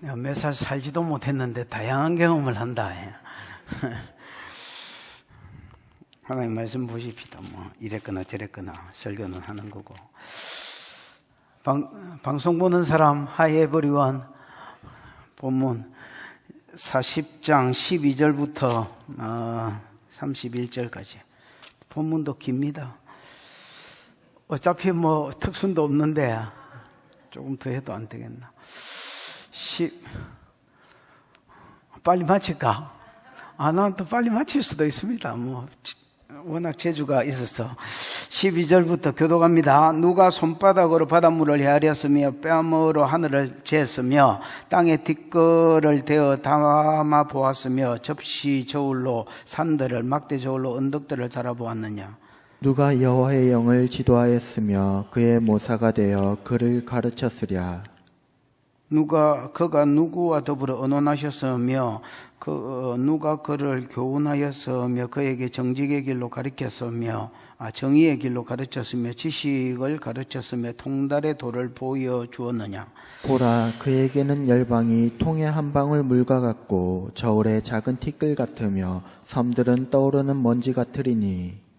내가 몇 살 살지도 못했는데 다양한 경험을 한다. 하나님 말씀 보십시다. 뭐 이랬거나 저랬거나 설교는 하는 거고. 방송 보는 사람, Hi everyone. 본문 40장 12절부터 31절까지. 본문도 깁니다. 어차피 뭐 특순도 없는데 조금 더 해도 안 되겠나. 빨리 마칠까? 난 또 빨리 마칠 수도 있습니다. 뭐 워낙 재주가 있어서. 12절부터 교독합니다. 누가 손바닥으로 바닷물을 헤아렸으며 뺨으로 하늘을 쟀으며 땅에 뒷걸을 대어 담아 보았으며 접시 저울로 산들을 막대 저울로 언덕들을 달아보았느냐. 누가 여호와의 영을 지도하였으며 그의 모사가 되어 그를 가르쳤으랴. 그가 누구와 더불어 언론하셨으며 누가 그를 교훈하였으며 그에게 정직의 길로 가르쳤으며 정의의 길로 가르쳤으며 지식을 가르쳤으며 통달의 도를 보여주었느냐. 보라, 그에게는 열방이 통에 한 방울 물과 같고 저울의 작은 티끌 같으며 섬들은 떠오르는 먼지 같으리니.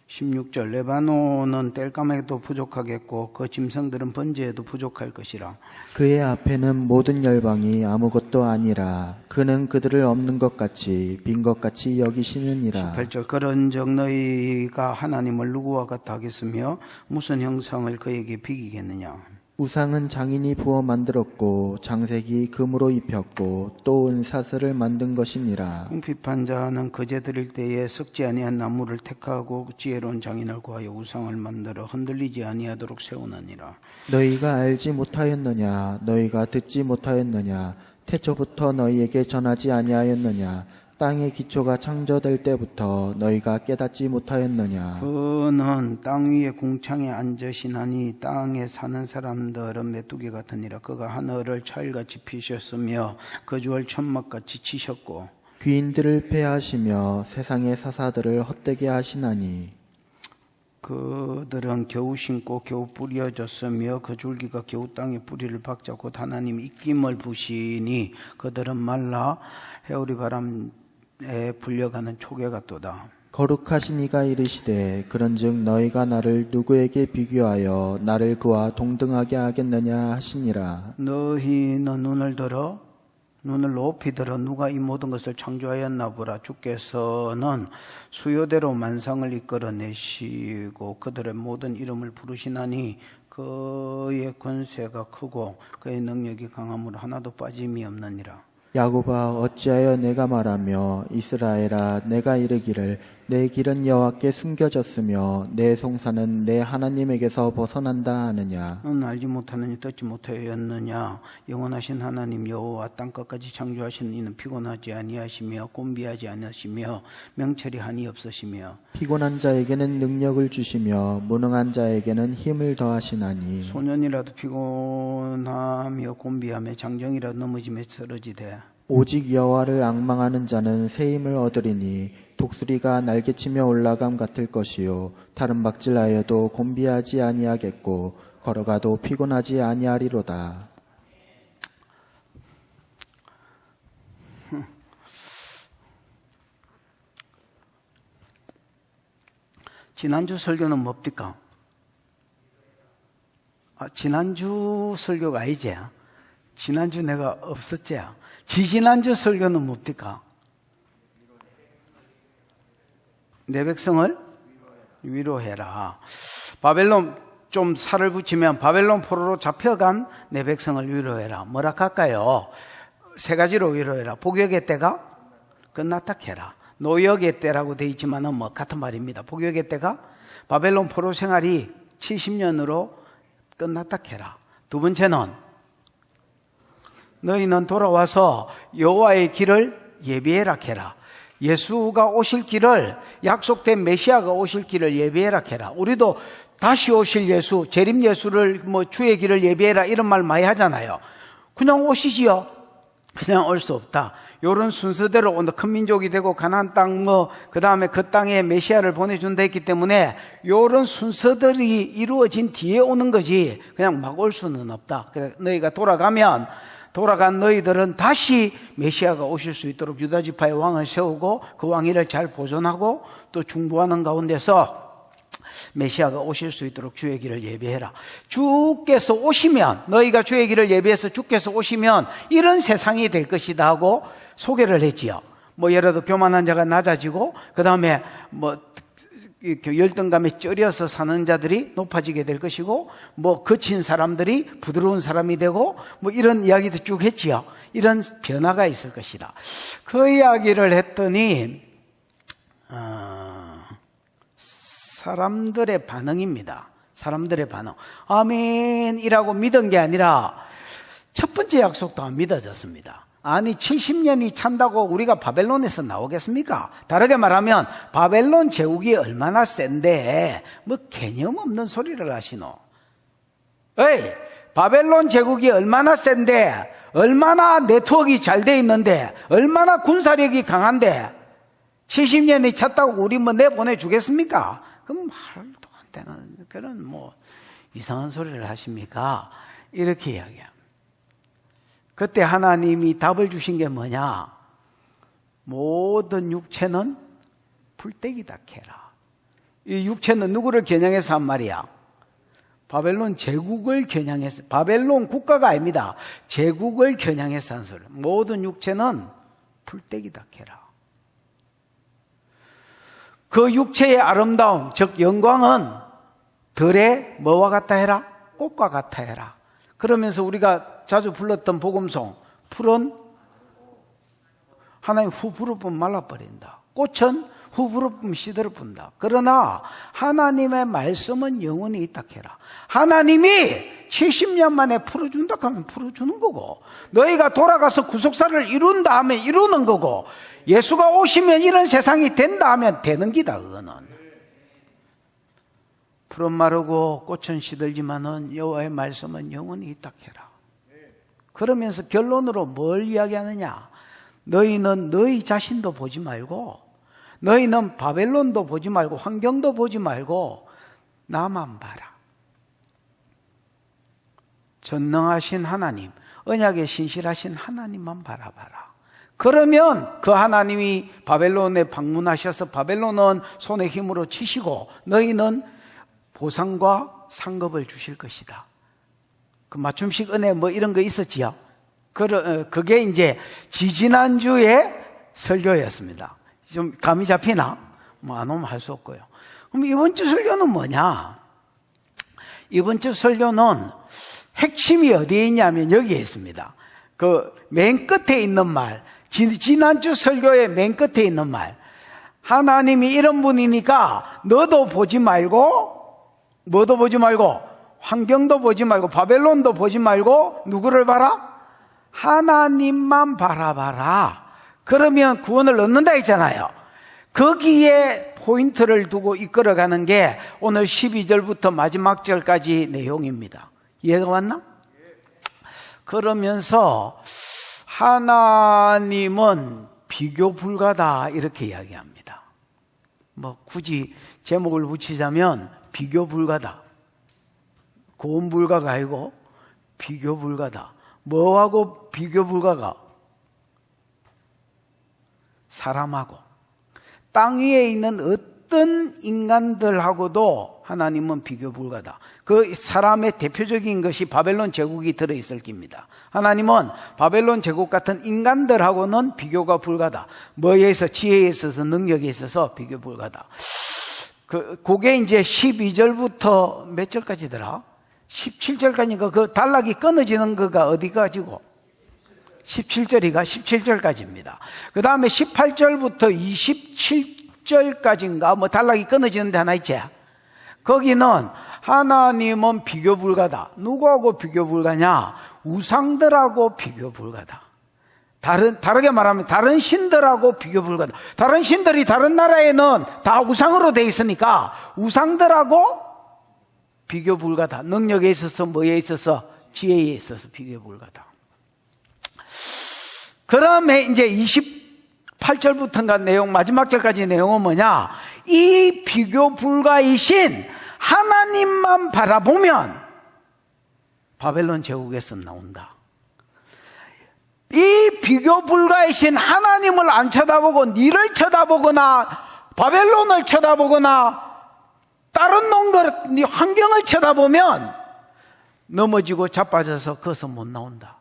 16절 레바논은 땔감에도 부족하겠고 그 짐승들은 번제에도 부족할 것이라. 그의 앞에는 모든 열방이 아무것도 아니라 그는 그들을 없는 것 같이 빈 것 같이 여기시느니라. 18절 그런즉 너희가 하나님을 누구와 같아 하겠으며 무슨 형상을 그에게 비기겠느냐. 우상은 장인이 부어 만들었고 장색이 금으로 입혔고 또 은사슬을 만든 것이니라. 궁핍한 자는 거제 드릴 때에 썩지 아니한 나무를 택하고 지혜로운 장인을 구하여 우상을 만들어 흔들리지 아니하도록 세우느니라. 너희가 알지 못하였느냐? 너희가 듣지 못하였느냐? 태초부터 너희에게 전하지 아니하였느냐? 땅의 기초가 창조될 때부터 너희가 깨닫지 못하였느냐? 그는 땅 위에 궁창에 앉으시나니 땅에 사는 사람들은 메뚜기 같으니라. 그가 하늘을 철같이 피셨으며 거주할 천막같이 치셨고 귀인들을 패하시며 세상의 사사들을 헛되게 하시나니. 그들은 겨우 심고 겨우 뿌려졌으며 그 줄기가 겨우 땅에 뿌리를 박자 곧 하나님 입김을 부시니 그들은 말라 해오리 바람에 불려가는 초계 같도다. 거룩하신 이가 이르시되 그런즉 너희가 나를 누구에게 비교하여 나를 그와 동등하게 하겠느냐 하시니라. 너희는 눈을 높이 들어 누가 이 모든 것을 창조하였나 보라. 주께서는 수요대로 만상을 이끌어내시고 그들의 모든 이름을 부르시나니 그의 권세가 크고 그의 능력이 강함으로 하나도 빠짐이 없느니라. 야곱아, 어찌하여 내가 말하며 이스라엘아, 내가 이르기를 내 길은 여호와께 숨겨졌으며 내 송사는 내 하나님에게서 벗어난다 하느냐. 너는 알지 못하느니 듣지 못하였느냐. 영원하신 하나님 여호와 땅끝까지 창조하신 이는 피곤하지 아니하시며 곤비하지 아니하시며 명철이 한이 없으시며 피곤한 자에게는 능력을 주시며 무능한 자에게는 힘을 더하시나니. 소년이라도 피곤하며 곤비하며 장정이라도 넘어지며 쓰러지되 오직 여호와를 앙망하는 자는 새 힘을 얻으리니 독수리가 날개치며 올라감 같을 것이요 다른 박질하여도 곤비하지 아니하겠고 걸어가도 피곤하지 아니하리로다. 지난주 설교는 뭡니까? 지난주 설교가 아니지? 지난주 내가 없었지? 지지난주 설교는 뭡니까? 내 백성을 위로해라. 바벨론 좀 살을 붙이면 바벨론 포로로 잡혀간 내 백성을 위로해라. 뭐라 할까요? 세 가지로 위로해라. 복역의 때가 끝났다 해라. 노역의 때라고 되어 있지만은 뭐 같은 말입니다. 복역의 때가 바벨론 포로 생활이 70년으로 끝났다 해라. 두 번째는 너희는 돌아와서 여호와의 길을 예비해라 해라. 예수가 오실 길을, 약속된 메시아가 오실 길을 예비해라 해라. 우리도 다시 오실 예수, 재림 예수를 주의 길을 예비해라 이런 말 많이 하잖아요. 그냥 오시지요. 그냥 올 수 없다. 요런 순서대로 오늘 큰 민족이 되고 가나안 땅 그 다음에 그 땅에 메시아를 보내준다 했기 때문에 요런 순서들이 이루어진 뒤에 오는 거지 그냥 막 올 수는 없다. 그래 너희가 돌아간 너희들은 다시 메시아가 오실 수 있도록 유다 지파의 왕을 세우고 그 왕위를 잘 보존하고 또 중보하는 가운데서 메시아가 오실 수 있도록 주의 길을 예비해라. 주께서 오시면 너희가 주의 길을 예비해서 주께서 오시면 이런 세상이 될 것이다 하고 소개를 했지요. 예를 들어 교만한 자가 낮아지고 그 다음에 열등감에 쩔여서 사는 자들이 높아지게 될 것이고 거친 사람들이 부드러운 사람이 되고 이런 이야기도 쭉 했지요. 이런 변화가 있을 것이다. 그 이야기를 했더니 사람들의 반응입니다. 사람들의 반응. 아멘이라고 믿은 게 아니라 첫 번째 약속도 안 믿어졌습니다. 아니 70년이 찬다고 우리가 바벨론에서 나오겠습니까? 다르게 말하면 바벨론 제국이 얼마나 센데 개념 없는 소리를 하시노. 에이, 바벨론 제국이 얼마나 센데 얼마나 네트워크가 잘 돼 있는데 얼마나 군사력이 강한데 70년이 찼다고 우리 내보내 주겠습니까? 그럼 말도 안 되는 그런 이상한 소리를 하십니까? 이렇게 이야기합니다. 그때 하나님이 답을 주신 게 뭐냐? 모든 육체는 풀떼기다 캐라. 이 육체는 누구를 겨냥해서 한 말이야? 바벨론 제국을 겨냥해서, 바벨론 국가가 아닙니다. 제국을 겨냥해서 한 소리. 모든 육체는 풀떼기다 캐라. 그 육체의 아름다움, 즉 영광은 들의 뭐와 같다 해라? 꽃과 같아 해라. 그러면서 우리가 자주 불렀던 복음송, 풀은 하나님 후부르면 말라버린다. 꽃은 후부르면 시들어분다. 그러나 하나님의 말씀은 영원히 있다 해라. 하나님이 70년 만에 풀어준다 하면 풀어주는 거고, 너희가 돌아가서 구속사를 이룬다 하면 이루는 거고, 예수가 오시면 이런 세상이 된다 하면 되는 기다. 그거는 풀은 마르고 꽃은 시들지만은 여호와의 말씀은 영원히 있다 해라. 그러면서 결론으로 뭘 이야기하느냐? 너희는 너희 자신도 보지 말고, 너희는 바벨론도 보지 말고, 환경도 보지 말고 나만 봐라. 전능하신 하나님, 언약에 신실하신 하나님만 바라봐라. 그러면 그 하나님이 바벨론에 방문하셔서 바벨론은 손의 힘으로 치시고 너희는 보상과 상급을 주실 것이다. 그 맞춤식 은혜 이런 거 있었지요. 그게 이제 지지난주에 설교였습니다. 좀 감이 잡히나? 안 오면 할 수 없고요. 그럼 이번 주 설교는 뭐냐? 이번 주 설교는 핵심이 어디에 있냐면 여기에 있습니다. 그 맨 끝에 있는 말, 지난주 설교의 맨 끝에 있는 말. 하나님이 이런 분이니까 너도 보지 말고, 뭐도 보지 말고, 환경도 보지 말고, 바벨론도 보지 말고, 누구를 봐라? 하나님만 바라봐라. 그러면 구원을 얻는다 했잖아요. 거기에 포인트를 두고 이끌어가는 게 오늘 12절부터 마지막 절까지 내용입니다. 이해가 왔나? 그러면서 하나님은 비교 불가다 이렇게 이야기합니다. 굳이 제목을 붙이자면 비교 불가다. 고음 불가가 아니고 비교 불가다. 뭐하고 비교 불가가? 사람하고 땅 위에 있는 어떤 인간들하고도 하나님은 비교 불가다. 그 사람의 대표적인 것이 바벨론 제국이 들어있을 겁니다. 하나님은 바벨론 제국 같은 인간들하고는 비교가 불가다. 뭐에 있어서, 지혜에 있어서, 능력에 있어서 비교 불가다. 그게 이제 12절부터 몇 절까지더라? 17절까지니까 그 단락이 끊어지는 거가 어디 가지고? 17절까지입니다. 그 다음에 18절부터 27절까지인가 단락이 끊어지는 데 하나 있지? 거기는 하나님은 비교 불가다. 누구하고 비교 불가냐? 우상들하고 비교 불가다. 다르게 말하면 다른 신들하고 비교 불가다. 다른 신들이 다른 나라에는 다 우상으로 돼 있으니까 우상들하고 비교 불가다. 능력에 있어서, 뭐에 있어서, 지혜에 있어서 비교 불가다. 다음에 이제 28절부터인가 내용, 마지막 절까지 내용은 뭐냐? 이 비교 불가이신 하나님만 바라보면 바벨론 제국에서 나온다. 이 비교 불가이신 하나님을 안 쳐다보고 니를 쳐다보거나 바벨론을 쳐다보거나 다른 놈들 환경을 쳐다보면 넘어지고 자빠져서 거기서 못 나온다.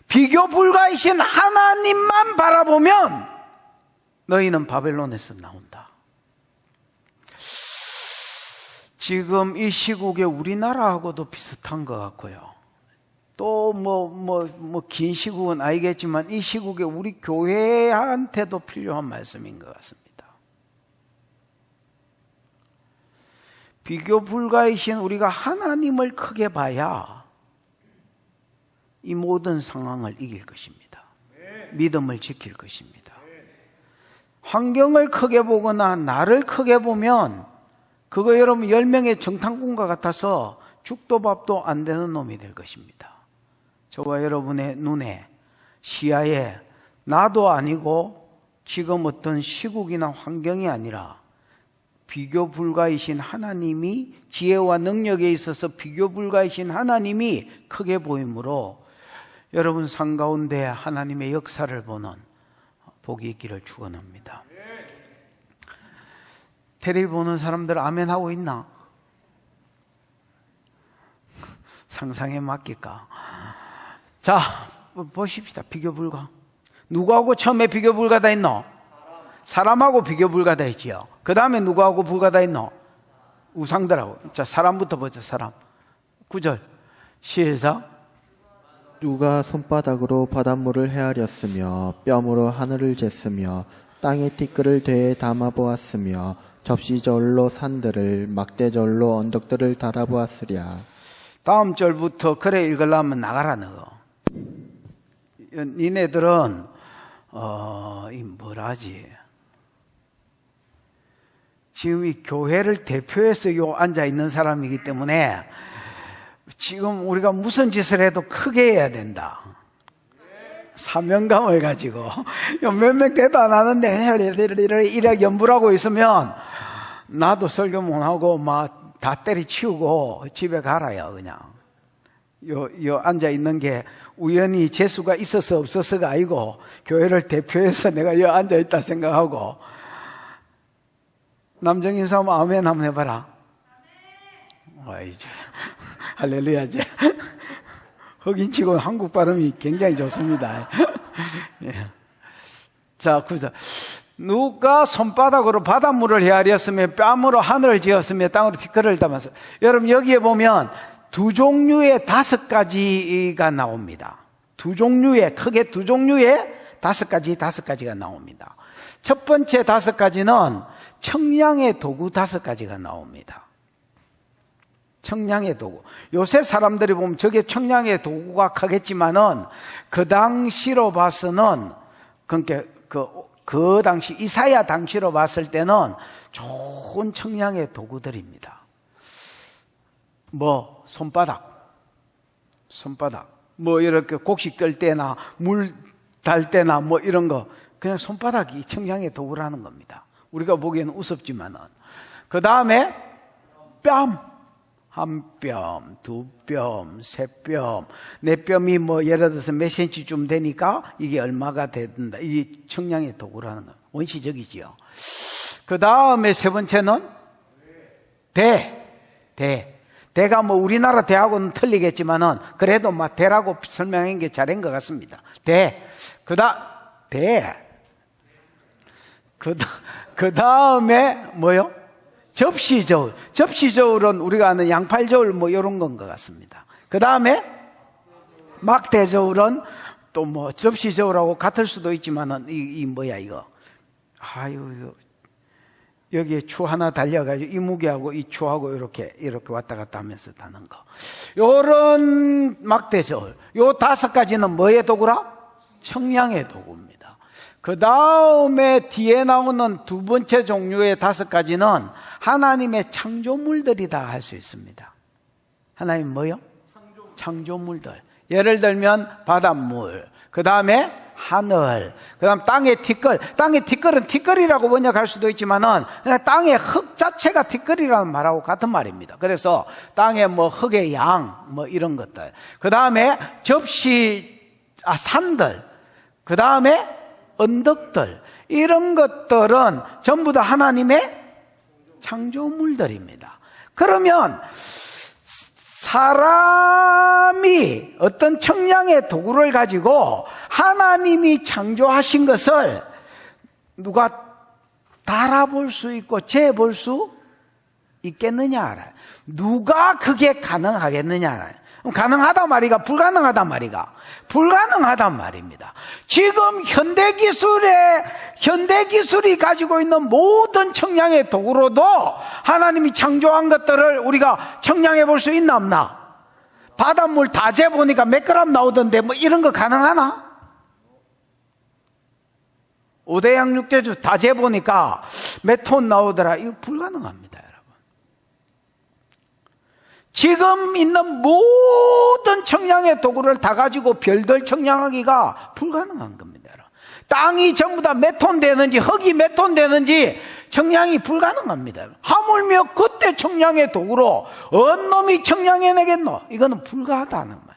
비교 불가이신 하나님만 바라보면 너희는 바벨론에서 나온다. 지금 이 시국에 우리나라하고도 비슷한 것 같고요. 또 긴 시국은 아니겠지만 이 시국에 우리 교회한테도 필요한 말씀인 것 같습니다. 비교 불가이신 우리가 하나님을 크게 봐야 이 모든 상황을 이길 것입니다. 믿음을 지킬 것입니다. 환경을 크게 보거나 나를 크게 보면 그거 여러분 10명의 정탐꾼과 같아서 죽도 밥도 안 되는 놈이 될 것입니다. 저와 여러분의 눈에, 시야에 나도 아니고 지금 어떤 시국이나 환경이 아니라 비교 불가이신 하나님이, 지혜와 능력에 있어서 비교 불가이신 하나님이 크게 보이므로 여러분 삶 가운데 하나님의 역사를 보는 복이 있기를 축원합니다. 텔레비 보는 사람들 아멘 하고 있나? 상상에 맡길까? 자, 보십시다. 비교 불가. 누구하고 처음에 비교 불가다 했노? 사람하고 비교 불가다 했지요. 그 다음에 누구하고 불가다 했노? 우상들하고. 자, 사람부터 보자. 사람. 9절 시작. 누가 손바닥으로 바닷물을 헤아렸으며 뺨으로 하늘을 쟀으며 땅의 티끌을 되에 담아보았으며 접시저울로 산들을 막대저울로 언덕들을 달아보았으랴. 다음 절부터 그래 읽으려면 나가라 너. 니네들은 이 뭐라지? 지금 이 교회를 대표해서 요 앉아 있는 사람이기 때문에 지금 우리가 무슨 짓을 해도 크게 해야 된다. 사명감을 가지고 몇 명 대도 안 하는데 이렇게 연불하고 있으면 나도 설교 못하고 막 다 때려치우고 집에 가라요. 그냥 요 앉아 있는 게 우연히 재수가 있어서 없어서가 아니고 교회를 대표해서 내가 여 앉아 있다 생각하고. 남정인 사람 아멘 한번 해봐라. 할렐루야지. 흑인치고 한국 발음이 굉장히 좋습니다. 예. 자, 9절. 누가 손바닥으로 바닷물을 헤아렸으며 뺨으로 하늘을 지었으며 땅으로 티끌을 담았어. 여러분 여기에 보면 두 종류의 5가지가 나옵니다. 두 종류의, 크게 두 종류의 5가지가 나옵니다. 첫 번째 5가지는 청량의 도구 5가지가 나옵니다. 청량의 도구. 요새 사람들이 보면 저게 청량의 도구가 크겠지만은 그 당시로 봐서는 그러니까 그 당시 이사야 당시로 봤을 때는 좋은 청량의 도구들입니다. 뭐 손바닥, 뭐 이렇게 곡식 뜰 때나 물 달 때나 뭐 이런 거 그냥 손바닥이 청량의 도구라는 겁니다. 우리가 보기에는 우습지만은. 그 다음에 뺨. 한 뼘, 두 뼘, 세 뼘, 네 뼘이 뭐 예를 들어서 몇 센치쯤 되니까 이게 얼마가 된다. 이게 청량의 도구라는 거. 원시적이지요. 그 다음에 세 번째는 대가 뭐 우리나라 대하고는 틀리겠지만은 그래도 막 대라고 설명한 게 잘한 것 같습니다. 그 다음에 뭐요? 접시저울. 접시저울은 우리가 아는 양팔저울 뭐 이런 건 것 같습니다. 그 다음에 막대저울은 또 뭐 접시저울하고 같을 수도 있지만은 이 뭐야 이거. 아유, 여기에 추 하나 달려가지고 이 무게하고 이 추하고 이렇게 왔다 갔다 하면서 다는 거. 요런 막대저울. 요 5가지는 뭐의 도구라? 청량의 도구입니다. 그 다음에 뒤에 나오는 두 번째 종류의 5가지는 하나님의 창조물들이다 할 수 있습니다. 하나님 뭐요? 창조물들. 예를 들면 바닷물, 그 다음에 하늘, 그 다음 땅의 티끌. 땅의 티끌은 티끌이라고 번역할 수도 있지만은 그냥 땅의 흙 자체가 티끌이라는 말하고 같은 말입니다. 그래서 땅의 뭐 흙의 양, 뭐 이런 것들. 그 다음에 산들. 그 다음에 언덕들. 이런 것들은 전부 다 하나님의 창조물들입니다. 그러면 사람이 어떤 청량의 도구를 가지고 하나님이 창조하신 것을 누가 달아볼 수 있고 재볼 수 있겠느냐 알아요. 누가 그게 가능하겠느냐 알아요. 그럼 가능하단 말이가 불가능하단 말이가 불가능하단 말입니다. 지금 현대기술이 가지고 있는 모든 청량의 도구로도 하나님이 창조한 것들을 우리가 청량해 볼 수 있나 없나? 바닷물 다 재보니까 몇 그램 나오던데 뭐 이런 거 가능하나? 5대양 6대주 다 재보니까 몇 톤 나오더라. 이거 불가능합니다, 여러분. 지금 있는 모든 청량의 도구를 다 가지고 별들 청량하기가 불가능한 겁니다, 여러분. 땅이 전부 다 몇 톤 되는지, 흙이 몇 톤 되는지 청량이 불가능합니다. 하물며 그때 청량의 도구로 어느 놈이 청량해내겠노? 이거는 불가하다는 말.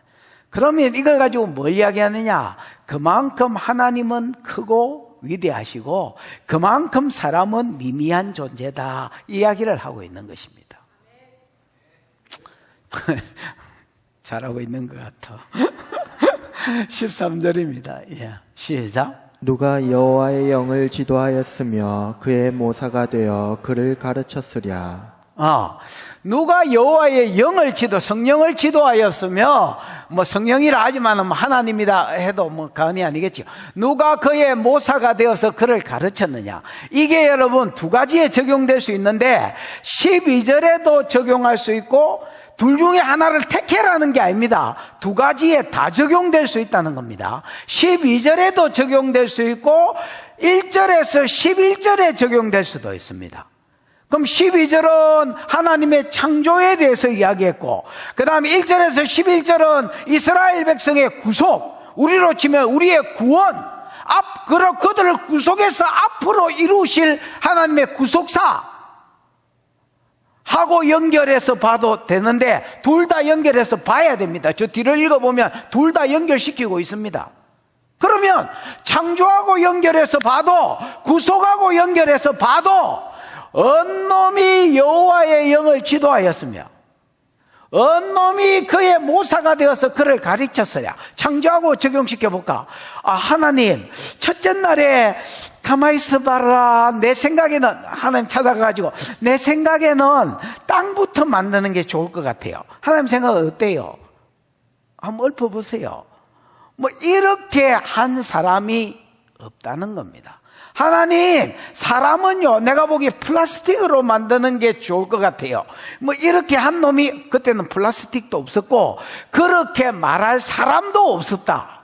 그러면 이걸 가지고 뭘 이야기하느냐? 그만큼 하나님은 크고 위대하시고 그만큼 사람은 미미한 존재다, 이야기를 하고 있는 것입니다. 잘하고 있는 것 같아. 13절입니다. 예, 시작. 누가 여호와의 영을 지도하였으며 그의 모사가 되어 그를 가르쳤으랴. 누가 여호와의 영을 성령을 지도하였으며, 뭐 성령이라 하지만 하나님이다 해도 뭐 과언이 아니겠죠. 누가 그의 모사가 되어서 그를 가르쳤느냐. 이게 여러분 두 가지에 적용될 수 있는데 12절에도 적용할 수 있고 둘 중에 하나를 택해라는 게 아닙니다. 두 가지에 다 적용될 수 있다는 겁니다. 12절에도 적용될 수 있고 1절에서 11절에 적용될 수도 있습니다. 그럼 12절은 하나님의 창조에 대해서 이야기했고, 그 다음에 1절에서 11절은 이스라엘 백성의 구속, 우리로 치면 우리의 구원, 그들을 구속해서 앞으로 이루실 하나님의 구속사 하고 연결해서 봐도 되는데 둘 다 연결해서 봐야 됩니다. 저 뒤를 읽어보면 둘 다 연결시키고 있습니다. 그러면 창조하고 연결해서 봐도 구속하고 연결해서 봐도 어느 놈이 여호와의 영을 지도하였으며 어느 놈이 그의 모사가 되어서 그를 가르쳤으랴. 창조하고 적용시켜볼까? 하나님 첫째 날에 가만히 있어봐라. 내 생각에는 하나님 찾아가가지고 내 생각에는 땅부터 만드는 게 좋을 것 같아요. 하나님 생각은 어때요? 한번 읊어보세요. 뭐 이렇게 한 사람이 없다는 겁니다. 하나님, 사람은요, 내가 보기에 플라스틱으로 만드는 게 좋을 것 같아요. 뭐 이렇게 한 놈이, 그때는 플라스틱도 없었고 그렇게 말할 사람도 없었다.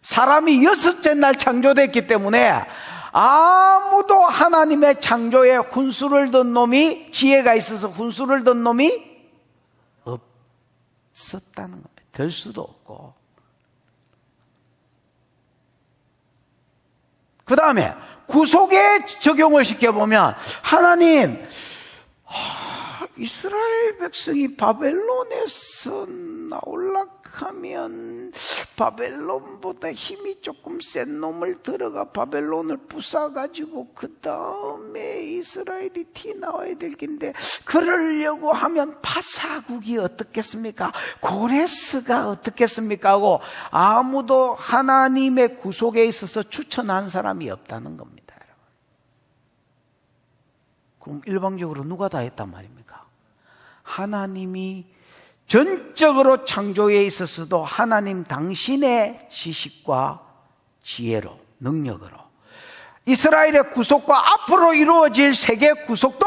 사람이 6째 날 창조됐기 때문에 아무도 하나님의 창조에 훈수를 둔 놈이, 지혜가 있어서 훈수를 둔 놈이 없었다는 겁니다. 될 수도 없고. 그 다음에 구속에 적용을 시켜보면 하나님, 이스라엘 백성이 바벨론에서 나올락하면 바벨론보다 힘이 조금 센 놈을 들어가 바벨론을 부숴가지고 그 다음에 이스라엘이 튀나와야 될 텐데 그러려고 하면 파사국이 어떻겠습니까? 고레스가 어떻겠습니까? 하고 아무도 하나님의 구속에 있어서 추천한 사람이 없다는 겁니다. 그럼 일방적으로 누가 다 했단 말입니까? 하나님이 전적으로 창조에 있어서도 하나님 당신의 지식과 지혜로, 능력으로 이스라엘의 구속과 앞으로 이루어질 세계 구속도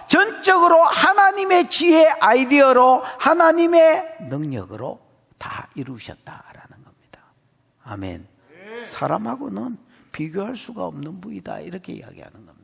전적으로 하나님의 지혜 아이디어로 하나님의 능력으로 다 이루셨다라는 겁니다. 아멘. 사람하고는 비교할 수가 없는 부이다, 이렇게 이야기하는 겁니다.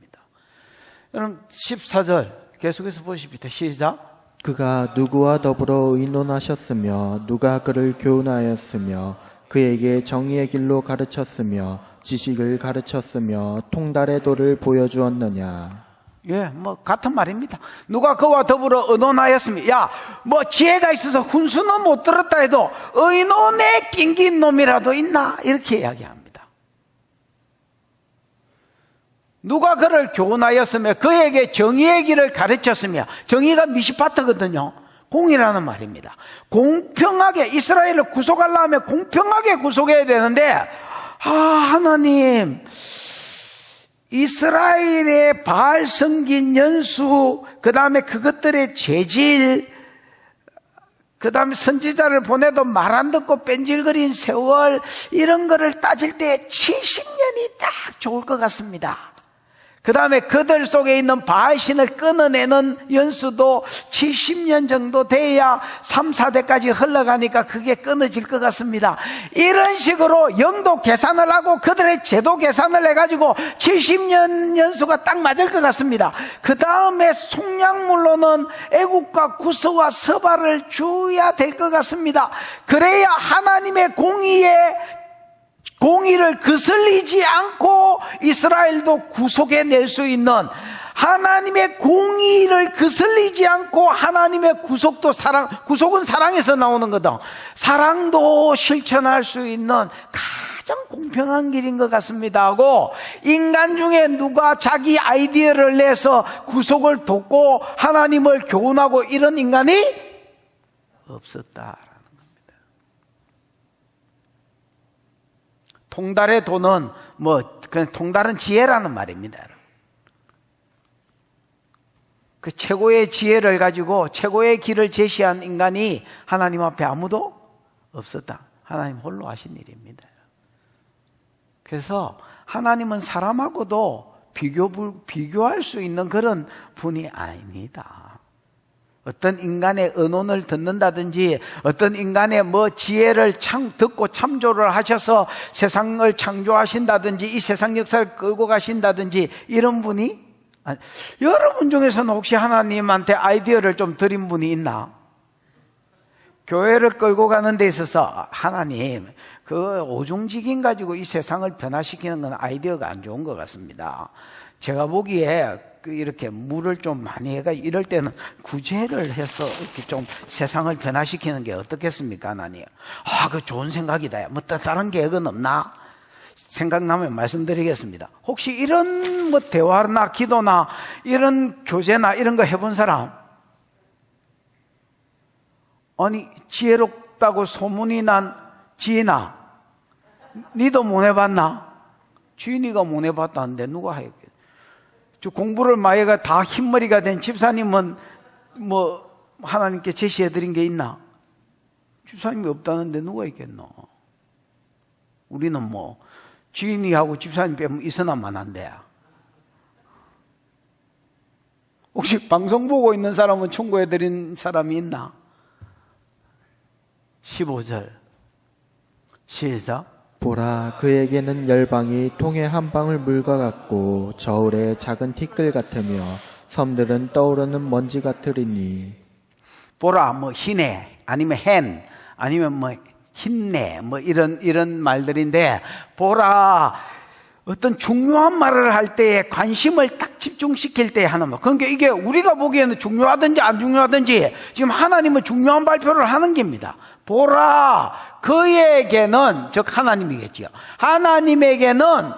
여러분 14절 계속해서 보십시오. 시작. 그가 누구와 더불어 의논하셨으며 누가 그를 교훈하였으며 그에게 정의의 길로 가르쳤으며 지식을 가르쳤으며 통달의 도를 보여주었느냐. 예, 같은 말입니다. 누가 그와 더불어 의논하였으며, 지혜가 있어서 훈수는 못 들었다 해도 의논에 낑긴 놈이라도 있나? 이렇게 이야기합니다. 누가 그를 교훈하였으며 그에게 정의의 길을 가르쳤으며, 정의가 미시파트거든요. 공이라는 말입니다. 공평하게 이스라엘을 구속하려면 공평하게 구속해야 되는데, 하나님, 이스라엘의 바알 섬긴 연수, 그 다음에 그것들의 죄질, 그 다음에 선지자를 보내도 말 안 듣고 뺀질거린 세월, 이런 거를 따질 때 70년이 딱 좋을 것 같습니다. 그 다음에 그들 속에 있는 바알신을 끊어내는 연수도 70년 정도 돼야 3, 4대까지 흘러가니까 그게 끊어질 것 같습니다. 이런 식으로 영도 계산을 하고 그들의 제도 계산을 해가지고 70년 연수가 딱 맞을 것 같습니다. 그 다음에 속량물로는 애국과 구스와 서발을 줘야 될 것 같습니다. 그래야 하나님의 공의를 거슬리지 않고 이스라엘도 구속해낼 수 있는, 하나님의 공의를 거슬리지 않고 하나님의 구속은 사랑에서 나오는 거다. 사랑도 실천할 수 있는 가장 공평한 길인 것 같습니다 하고, 인간 중에 누가 자기 아이디어를 내서 구속을 돕고 하나님을 교훈하고 이런 인간이 없었다. 통달의 도는 그냥 통달은 지혜라는 말입니다. 그 최고의 지혜를 가지고 최고의 길을 제시한 인간이 하나님 앞에 아무도 없었다. 하나님 홀로 하신 일입니다. 그래서 하나님은 사람하고도 비교할 수 있는 그런 분이 아닙니다. 어떤 인간의 언론을 듣는다든지 어떤 인간의 지혜를 듣고 참조를 하셔서 세상을 창조하신다든지 이 세상 역사를 끌고 가신다든지 이런 분이 여러분 중에서는 혹시 하나님한테 아이디어를 좀 드린 분이 있나? 교회를 끌고 가는 데 있어서 하나님 그 오중직인 가지고 이 세상을 변화시키는 건 아이디어가 안 좋은 것 같습니다. 제가 보기에 이렇게 물을 좀 많이 해가 이럴 때는 구제를 해서 이렇게 좀 세상을 변화시키는 게 어떻겠습니까, 하나님? 그 좋은 생각이다. 다른 계획은 없나? 생각나면 말씀드리겠습니다. 혹시 이런 대화나 기도나 이런 교제나 이런 거 해본 사람? 아니, 지혜롭다고 소문이 난 지인아, 니도 못 해봤나? 주인이가 못 해봤다는데 누가 하겠겠어? 공부를 많이 해가 다 흰머리가 된 집사님은 하나님께 제시해드린 게 있나? 집사님이 없다는데 누가 있겠노? 우리는 주인이하고 집사님 빼면 있으나만 한데. 혹시 방송 보고 있는 사람은 충고해드린 사람이 있나? 15절 시작. 보라, 그에게는 열방이 통에 한 방울 물과 같고 저울에 작은 티끌 같으며 섬들은 떠오르는 먼지 같으리니. 보라, 희네, 아니면 hen, 아니면 힘내, 이런 말들인데, 보라, 어떤 중요한 말을 할 때에 관심을 딱 집중시킬 때 하는 말. 그러니까 이게 우리가 보기에는 중요하든지 안 중요하든지 지금 하나님은 중요한 발표를 하는 겁니다. 보라, 그에게는, 즉 하나님이겠지요. 하나님에게는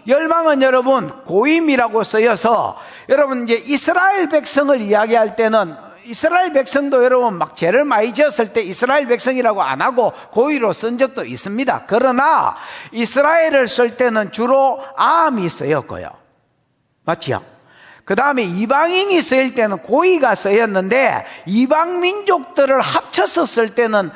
열방은 여러분 고임이라고 쓰여서, 여러분 이제 이스라엘 백성을 이야기할 때는 이스라엘 백성도 여러분 죄를 많이 지었을 때 이스라엘 백성이라고 안 하고 고의로 쓴 적도 있습니다. 그러나 이스라엘을 쓸 때는 주로 암이 쓰였고요. 맞지요? 그 다음에 이방인이 쓰일 때는 고의가 쓰였는데, 이방 민족들을 합쳐서 쓸 때는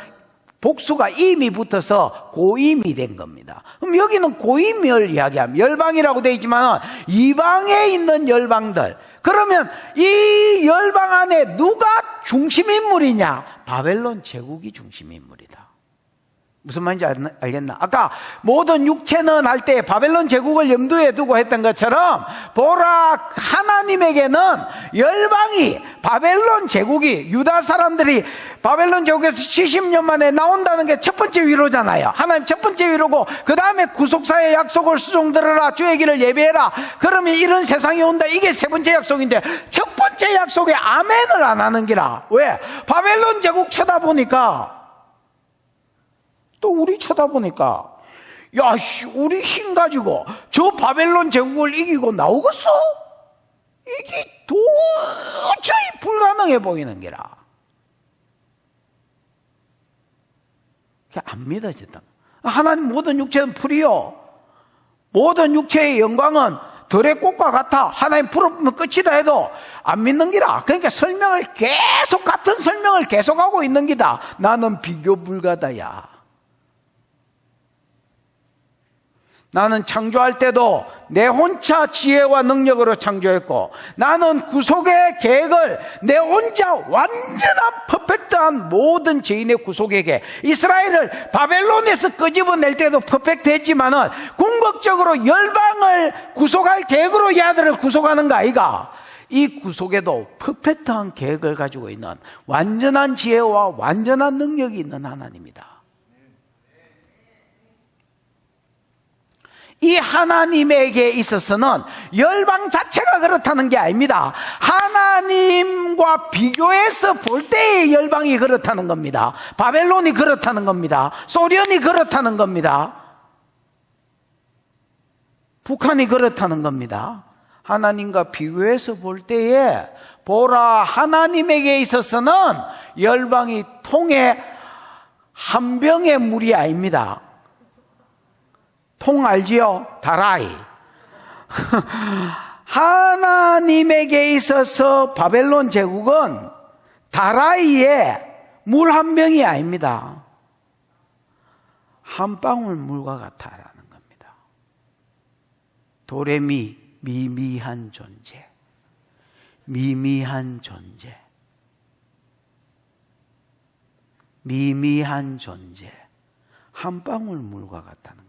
복수가 임이 붙어서 고임이 된 겁니다. 그럼 여기는 고임을 이야기합니다. 열방이라고 되어 있지만 이방에 있는 열방들. 그러면 이 열방 안에 누가 중심인물이냐? 바벨론 제국이 중심인물이다. 무슨 말인지 알겠나? 아까 모든 육체는 할 때 바벨론 제국을 염두에 두고 했던 것처럼 보라, 하나님에게는 열방이 바벨론 제국이 유다 사람들이 바벨론 제국에서 70년 만에 나온다는 게 첫 번째 위로잖아요. 하나님 첫 번째 위로고 그 다음에 구속사의 약속을 수종들어라, 주의 길을 예배해라, 그러면 이런 세상이 온다, 이게 세 번째 약속인데 첫 번째 약속에 아멘을 안 하는 기라. 왜? 바벨론 제국 쳐다보니까, 또 우리 쳐다보니까, 야, 우리 힘 가지고 저 바벨론 제국을 이기고 나오겠어? 이게 도저히 불가능해 보이는 게라. 그게 안 믿어진다. 하나님 모든 육체는 풀이요, 모든 육체의 영광은 들의 꽃과 같아, 하나님 풀어보면 끝이다 해도 안 믿는 기라. 그러니까 설명을 계속, 같은 설명을 계속하고 있는 기다. 나는 비교 불가다야. 나는 창조할 때도 내 혼자 지혜와 능력으로 창조했고, 나는 구속의 계획을 내 혼자 완전한 퍼펙트한 모든 죄인의 구속의 계획, 이스라엘을 바벨론에서 끄집어낼 때도 퍼펙트 했지만은 궁극적으로 열방을 구속할 계획으로 이 아들을 구속하는 거 아이가? 이 구속에도 퍼펙트한 계획을 가지고 있는 완전한 지혜와 완전한 능력이 있는 하나님이다. 이 하나님에게 있어서는 열방 자체가 그렇다는 게 아닙니다. 하나님과 비교해서 볼 때의 열방이 그렇다는 겁니다. 바벨론이 그렇다는 겁니다. 소련이 그렇다는 겁니다. 북한이 그렇다는 겁니다. 하나님과 비교해서 볼 때에 보라, 하나님에게 있어서는 열방이 통에 한 병의 물이 아닙니다. 통 알지요? 다라이. 하나님에게 있어서 바벨론 제국은 다라이에 물 한 병이 아닙니다. 한 방울 물과 같아라는 겁니다. 도레미, 미미한 존재, 미미한 존재, 미미한 존재, 한 방울 물과 같다는 겁니다.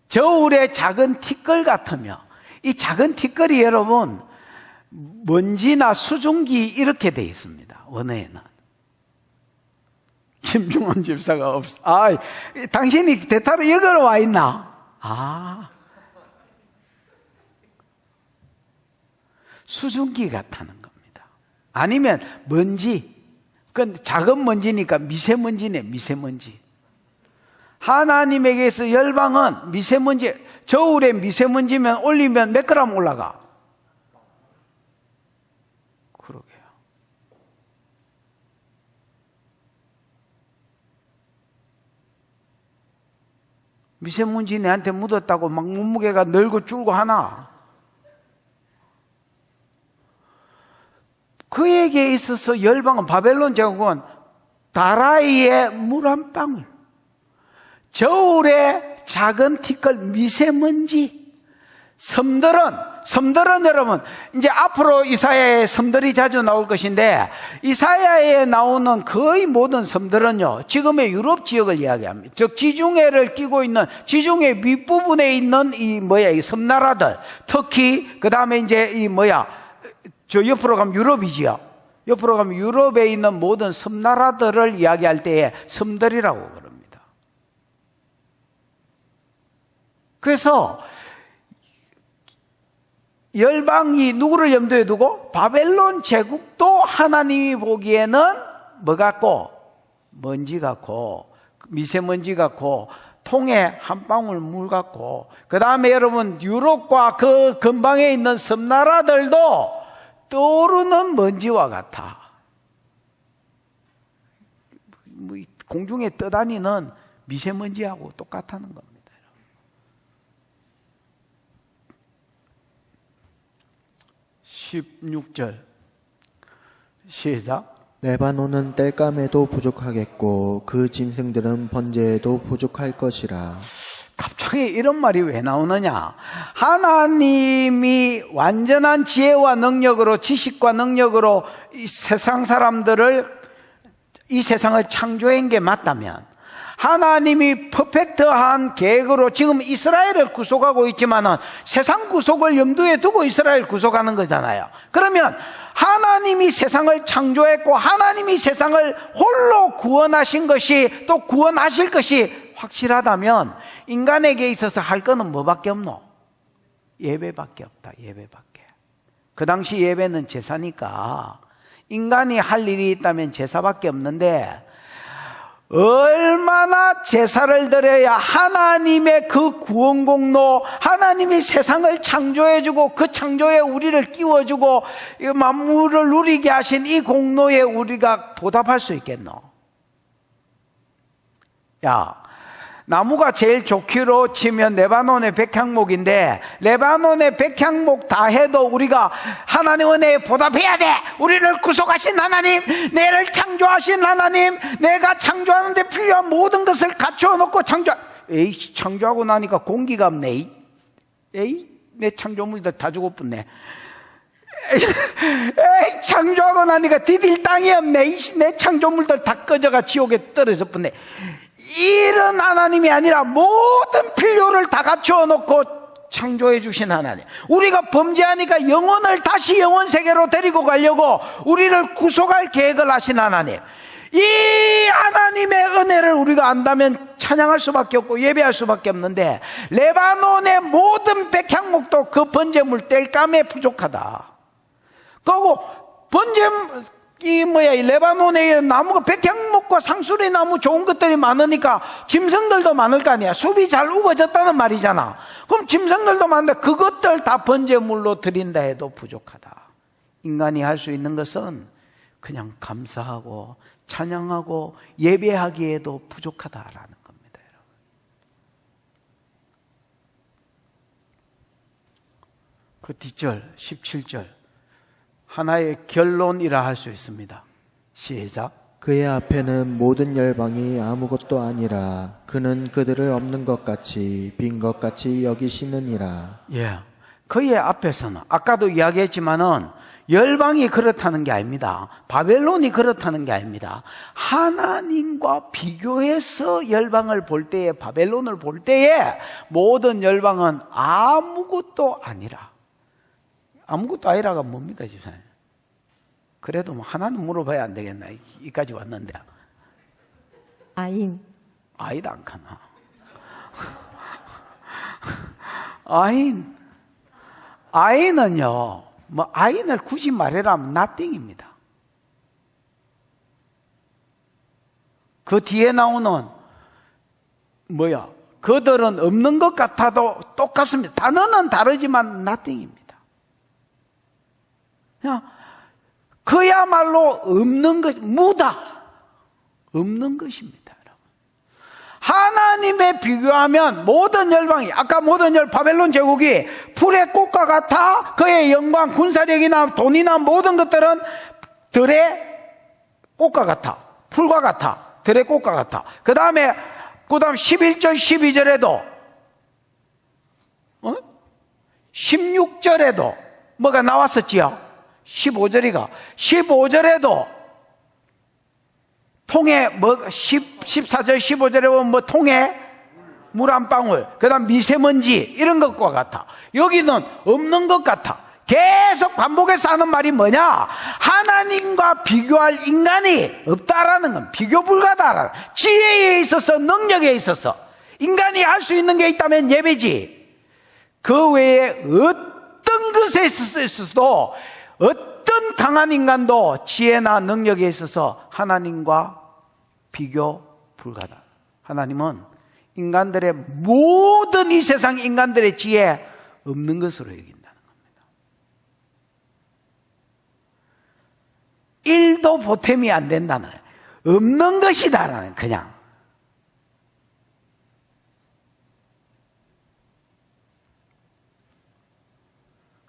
저울의 작은 티끌 같으며, 이 작은 티끌이 여러분 먼지나 수증기 이렇게 돼 있습니다. 원어에는. 김중원 집사가 없어. 당신이 대타로 여기로 와 있나? 수증기 같다는 겁니다. 아니면 먼지. 그건 작은 먼지니까 미세먼지네, 미세먼지. 하나님에게서 열방은 미세먼지, 저울에 미세먼지면 올리면 몇 그램 올라가? 그러게요. 미세먼지 내한테 묻었다고 막 몸무게가 늘고 줄고 하나? 그에게 있어서 열방은, 바벨론 제국은 다라이의 물 한 방울, 저울의 작은 티끌, 미세먼지. 섬들은 여러분, 이제 앞으로 이사야에 섬들이 자주 나올 것인데, 이사야에 나오는 거의 모든 섬들은요, 지금의 유럽 지역을 이야기합니다. 즉 지중해를 끼고 있는, 지중해 윗부분에 있는 이 섬나라들, 터키, 그 다음에 이제 저 옆으로 가면 유럽이지요. 옆으로 가면 유럽에 있는 모든 섬나라들을 이야기할 때에 섬들이라고 그럽니다. 그래서 열방이 누구를 염두에 두고? 바벨론 제국도 하나님이 보기에는 뭐 같고? 먼지 같고, 미세먼지 같고, 통에 한 방울 물 같고, 그 다음에 여러분 유럽과 그 근방에 있는 섬나라들도 떠오르는 먼지와 같아. 공중에 떠다니는 미세먼지하고 똑같다는 겁니다. 16절 시작. 레바논은 땔감에도 부족하겠고 그 짐승들은 번제에도 부족할 것이라. 갑자기 이런 말이 왜 나오느냐? 하나님이 완전한 지혜와 능력으로, 지식과 능력으로 이 세상 사람들을 이 세상을 창조한 게 맞다면, 하나님이 퍼펙트한 계획으로 지금 이스라엘을 구속하고 있지만은 세상 구속을 염두에 두고 이스라엘 구속하는 거잖아요. 그러면 하나님이 세상을 창조했고 하나님이 세상을 홀로 구원하신 것이, 또 구원하실 것이 확실하다면 인간에게 있어서 할 거는 뭐밖에 없노? 예배밖에 없다. 예배밖에. 그 당시 예배는 제사니까 인간이 할 일이 있다면 제사밖에 없는데, 얼마나 제사를 드려야 하나님의 그 구원 공로, 하나님이 세상을 창조해주고 그 창조에 우리를 끼워주고 만물을 누리게 하신 이 공로에 우리가 보답할 수 있겠노? 야, 나무가 제일 좋기로 치면 레바논의 백향목인데, 레바논의 백향목 다 해도 우리가 하나님 은혜에 보답해야 돼. 우리를 구속하신 하나님, 내를 창조하신 하나님, 내가 창조하는데 필요한 모든 것을 갖추어 놓고 창조하고 나니까 공기가 없네. 내 창조물들 다 죽어뿐네. 창조하고 나니까 디딜 땅이 없네. 내 창조물들 다 꺼져가 지옥에 떨어졌뿐네. 이런 하나님이 아니라 모든 필요를 다 갖추어 놓고 창조해 주신 하나님, 우리가 범죄하니까 영혼을 다시 영혼 세계로 데리고 가려고 우리를 구속할 계획을 하신 하나님, 이 하나님의 은혜를 우리가 안다면 찬양할 수밖에 없고 예배할 수밖에 없는데, 레바논의 모든 백향목도 그 번제물 땔감에 부족하다. 그리고 이 레바논의 나무가 백향목과 상수리 나무 좋은 것들이 많으니까 짐승들도 많을 거 아니야. 숲이 잘 우거졌다는 말이잖아. 그럼 짐승들도 많은데 그것들 다 번제물로 드린다 해도 부족하다. 인간이 할 수 있는 것은 그냥 감사하고 찬양하고 예배하기에도 부족하다라는 겁니다, 여러분. 그 뒷절 17절 하나의 결론이라 할 수 있습니다. 시작. 그의 앞에는 모든 열방이 아무것도 아니라 그는 그들을 없는 것 같이 빈 것 같이 여기시느니라. 예, 그의 앞에서는 아까도 이야기했지만은 열방이 그렇다는 게 아닙니다. 바벨론이 그렇다는 게 아닙니다. 하나님과 비교해서 열방을 볼 때에, 바벨론을 볼 때에 모든 열방은 아무것도 아니라. 아무것도 아니라가 뭡니까, 집사님? 그래도 뭐 하나는 물어봐야 안 되겠나? 이까지 왔는데. 아인. 아이도 안 가나? 아인은요, 뭐 아인을 굳이 말해라면 nothing입니다. 그 뒤에 나오는 그들은 없는 것 같아도 똑같습니다. 단어는 다르지만 nothing입니다. 그야말로 없는 것, 없는 것입니다, 여러분. 하나님에 비교하면 모든 열방이, 아까 바벨론 제국이 풀의 꽃과 같아. 그의 영광, 군사력이나 돈이나 모든 것들은 들의 꽃과 같아. 풀과 같아. 들의 꽃과 같아. 그 다음 11절, 12절에도 16절에도 뭐가 나왔었지요? 15절에도 통에 14절 15절에 보면 통에 물 한 방울, 그 다음 미세먼지 이런 것과 같아. 여기는 없는 것 같아. 계속 반복해서 하는 말이 뭐냐? 하나님과 비교할 인간이 없다라는 건, 비교 불가다라는, 지혜에 있어서, 능력에 있어서 인간이 할 수 있는 게 있다면 예배지. 그 외에 어떤 것에 있어서도, 어떤 강한 인간도 지혜나 능력에 있어서 하나님과 비교 불가다. 하나님은 인간들의 모든 이 세상 인간들의 지혜 없는 것으로 여긴다는 겁니다. 1도 보탬이 안 된다는 거예요. 없는 것이다라는, 그냥.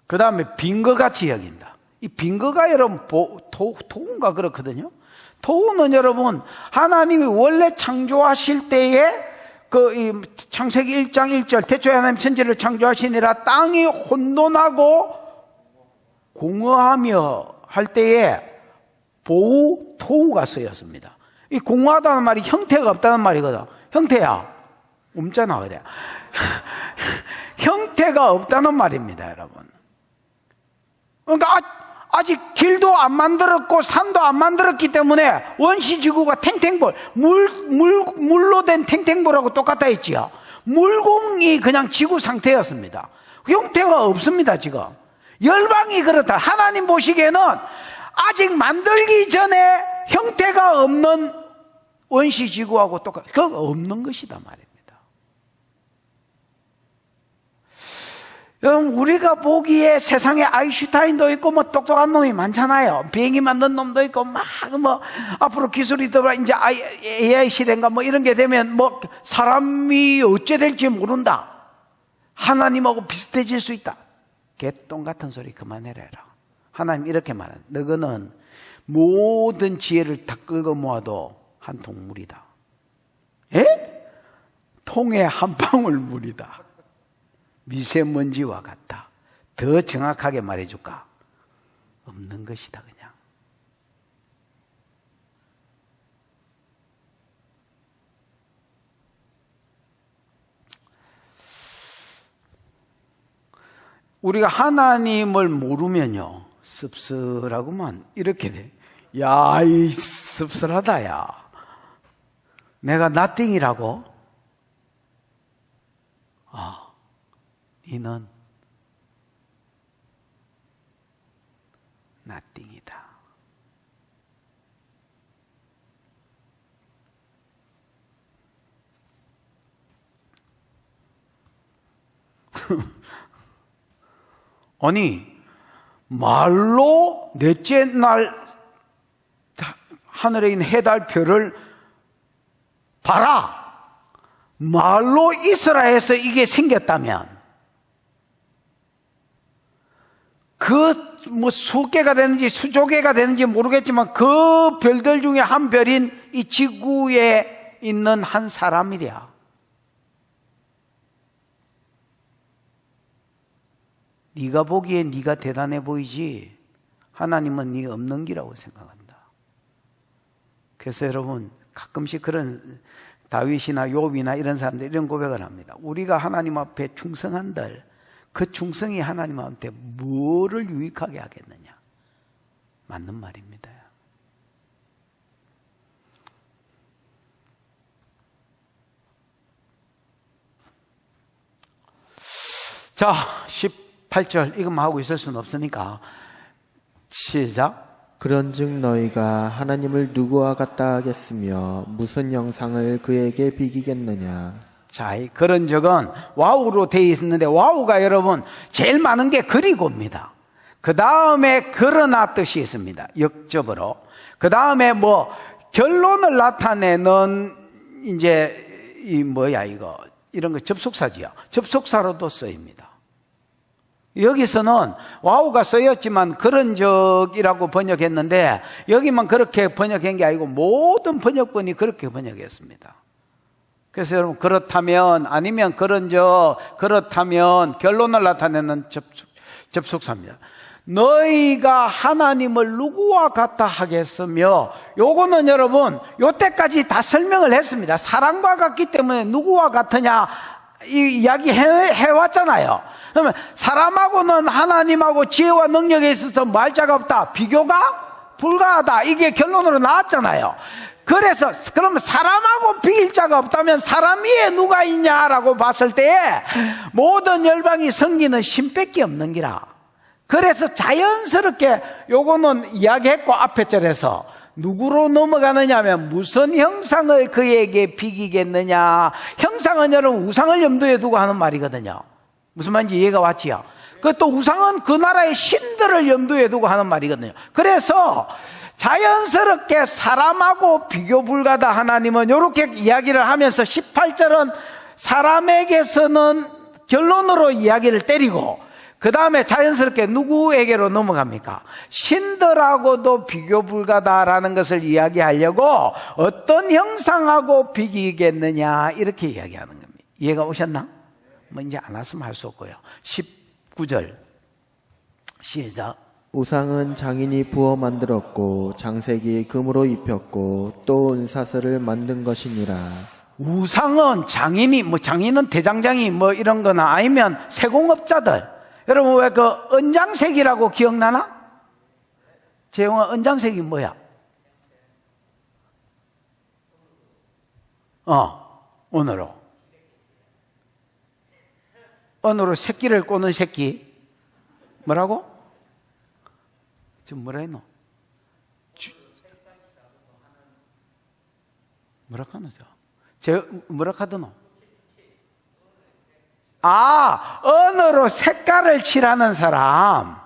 그 다음에 빈 것 같이 여긴다. 이 빈거가 여러분 토우가 그렇거든요. 토우는 여러분 하나님이 원래 창조하실 때에 이 창세기 1장 1절 태초에 하나님 천지를 창조하시니라 땅이 혼돈하고 공허하며 할 때에 보우 토우가 쓰였습니다. 이 공허하다는 말이 형태가 없다는 말이거든. 형태야. 없잖아, 그래. 형태가 없다는 말입니다, 여러분. 그러니까 아직 길도 안 만들었고 산도 안 만들었기 때문에 원시지구가 탱탱볼, 물로 된 탱탱볼하고 똑같다 했지요. 물공이 그냥 지구 상태였습니다. 형태가 없습니다, 지금. 열방이 그렇다. 하나님 보시기에는 아직 만들기 전에 형태가 없는 원시지구하고 똑같아. 그거 없는 것이다 말입니다. 여러분, 우리가 보기에 세상에 아인슈타인도 있고 뭐 똑똑한 놈이 많잖아요. 비행기 만든 놈도 있고 막 뭐 앞으로 기술이 더 이제 AI 시대인가 뭐 이런 게 되면 뭐 사람이 어째 될지 모른다. 하나님하고 비슷해질 수 있다. 개똥 같은 소리 그만해라. 하나님 이렇게 말해. 너희는 모든 지혜를 다 끌고 모아도 한 통물이다. 에? 통에 한 방울 물이다. 미세먼지와 같다. 더 정확하게 말해줄까? 없는 것이다 그냥. 우리가 하나님을 모르면요 씁쓸하구만 이렇게 돼. 야, 이 씁쓸하다 야. 내가 nothing이라고? 이는 nothing이다. 아니 말로 넷째 날 하늘에 있는 해달 별을 봐라. 말로 이스라엘에서 이게 생겼다면 그 뭐 수개가 되는지 수조개가 되는지 모르겠지만 그 별들 중에 한 별인 이 지구에 있는 한 사람이랴. 네가 보기에 네가 대단해 보이지 하나님은 네 없는 기라고 생각한다. 그래서 여러분 가끔씩 그런 다윗이나 욥이나 이런 사람들 이런 고백을 합니다. 우리가 하나님 앞에 충성한들 그 충성이 하나님한테 뭐를 유익하게 하겠느냐. 맞는 말입니다. 자, 18절 이것만 하고 있을 수는 없으니까 시작. 그런즉 너희가 하나님을 누구와 같다 하겠으며 무슨 영상을 그에게 비기겠느냐. 자, 그런 적은 와우로 되어 있는데 와우가 여러분 제일 많은 게 그리고입니다. 그 다음에 그러나 뜻이 있습니다. 역접으로. 그 다음에 뭐 결론을 나타내는 이제 이 뭐야 이거 이런 거 접속사지요. 접속사로도 쓰입니다. 여기서는 와우가 쓰였지만 그런 적이라고 번역했는데 여기만 그렇게 번역한 게 아니고 모든 번역본이 그렇게 번역했습니다. 그래서 여러분 그렇다면 아니면 그런 적 그렇다면 결론을 나타내는 접속사입니다. 너희가 하나님을 누구와 같다 하겠으며 요거는 여러분 요때까지 다 설명을 했습니다. 사람과 같기 때문에 누구와 같으냐 이 이야기 해왔잖아요. 그러면 사람하고는 하나님하고 지혜와 능력에 있어서 말자가 없다. 비교가 불가하다. 이게 결론으로 나왔잖아요. 그래서 그러면 사람하고 비길 자가 없다면 사람 위에 누가 있냐라고 봤을 때에 모든 열방이 섬기는 신밖에 없는 기라. 그래서 자연스럽게 요거는 이야기했고 앞에 절에서 누구로 넘어가느냐 하면 무슨 형상을 그에게 비기겠느냐. 형상은 여러분 우상을 염두에 두고 하는 말이거든요. 무슨 말인지 이해가 왔지요? 그또 우상은 그 나라의 신들을 염두에 두고 하는 말이거든요. 그래서 자연스럽게 사람하고 비교 불가다 하나님은 이렇게 이야기를 하면서 18절은 사람에게서는 결론으로 이야기를 때리고 그 다음에 자연스럽게 누구에게로 넘어갑니까? 신들하고도 비교 불가다라는 것을 이야기하려고 어떤 형상하고 비기겠느냐 이렇게 이야기하는 겁니다. 이해가 오셨나? 뭐 이제 안 왔으면 할 수 없고요. 19절 시작. 우상은 장인이 부어 만들었고 장색이 금으로 입혔고 또 은사슬을 만든 것이니라. 우상은 장인은 대장장이 뭐 이런 거나 아니면 세공업자들. 여러분 왜 그 은장색이라고 기억나나? 재용아, 은장색이 뭐야? 언어로 새끼를 꼬는 새끼. 뭐라고? 지금 뭐라 했노? 뭐라 하노? 뭐라 하더노? 언어로 색깔을 칠하는 사람.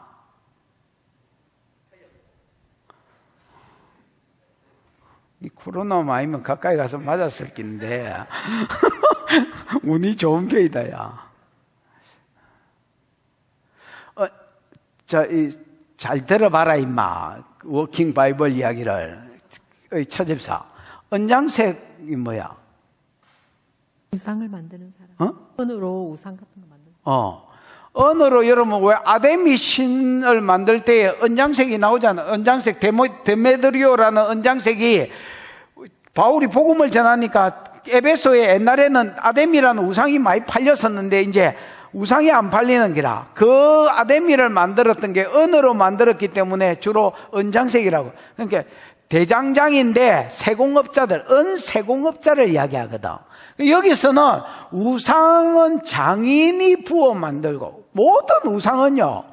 이 코로나만 아니면 가까이 가서 맞았을 낀데 운이 좋은 편이다, 야. 잘 들어봐라, 임마. 워킹 바이블 이야기를. 처집사. 은장색이 뭐야? 우상을 만드는 사람. 은으로 우상 같은 거 만드는 사람. 언어로 여러분 왜 아데미 신을 만들 때에 은장색이 나오잖아. 은장색 데메드리오라는 은장색이 바울이 복음을 전하니까 에베소에 옛날에는 아데미라는 우상이 많이 팔렸었는데 이제 우상이 안 팔리는 기라. 그 아데미를 만들었던 게 은으로 만들었기 때문에 주로 은장색이라고. 그러니까 대장장인데 세공업자들, 은세공업자를 이야기하거든. 여기서는 우상은 장인이 부어 만들고, 모든 우상은요,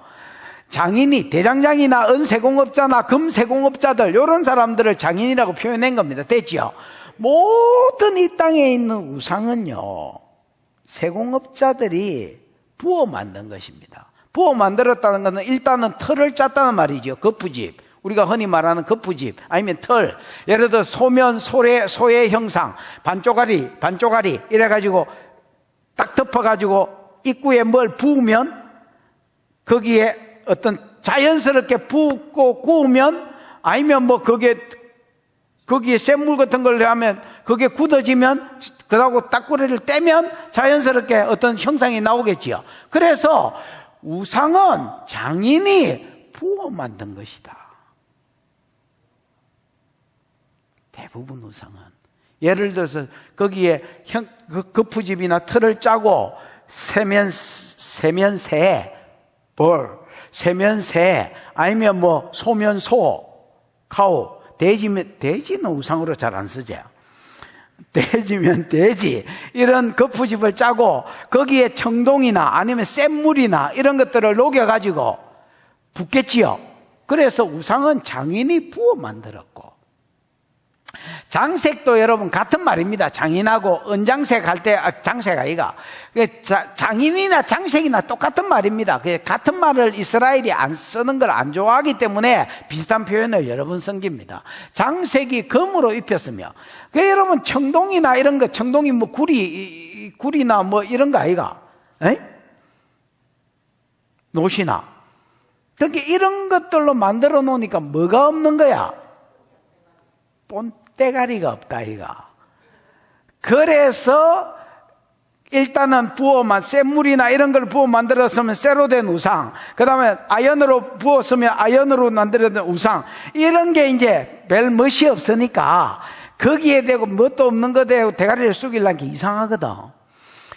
장인이, 대장장이나 은세공업자나 금세공업자들, 이런 사람들을 장인이라고 표현한 겁니다. 됐지요? 모든 이 땅에 있는 우상은요, 세공업자들이 부어 만든 것입니다. 부어 만들었다는 것은 일단은 틀을 짰다는 말이죠. 거푸집. 우리가 흔히 말하는 거푸집 아니면 틀. 예를 들어 소면, 소의 형상, 반쪽아리 이래가지고 딱 덮어가지고 입구에 뭘 부으면 거기에 어떤 자연스럽게 붓고 구우면 아니면 뭐 거기에 샘물 같은 걸 하면 그게 굳어지면 그러고 딱구리를 떼면 자연스럽게 어떤 형상이 나오겠지요. 그래서 우상은 장인이 부어 만든 것이다. 대부분 우상은. 예를 들어서 거기에 거푸집이나 틀을 짜고 세면새, 세면새, 아니면 뭐 소면소, 카우, 돼지는 우상으로 잘 안 쓰죠. 돼지면 돼지, 이런 거푸집을 짜고 거기에 청동이나 아니면 샘물이나 이런 것들을 녹여가지고 붓겠지요. 그래서 우상은 장인이 부어 만들었고, 장색도 여러분 같은 말입니다. 장인하고 은장색 할 때 장색 아이가 장인이나 장색이나 똑같은 말입니다. 같은 말을 이스라엘이 안 쓰는 걸 안 좋아하기 때문에 비슷한 표현을 여러 번 섬깁니다. 장색이 금으로 입혔으며, 여러분 청동이나 이런 거, 청동이 뭐 구리나 뭐 이런 거 아이가, 노시나, 그렇게 이런 것들로 만들어 놓으니까 뭐가 없는 거야? 본때가리가 없다, 이가. 그래서 일단은 샘물이나 이런 걸 부어 만들었으면 쇠로 된 우상, 그 다음에 아연으로 부었으면 아연으로 만들어진 우상, 이런 게 이제 별 멋이 없으니까 거기에 대고 뭣도 없는 거 대고 대가리를 숙이려는 게 이상하거든.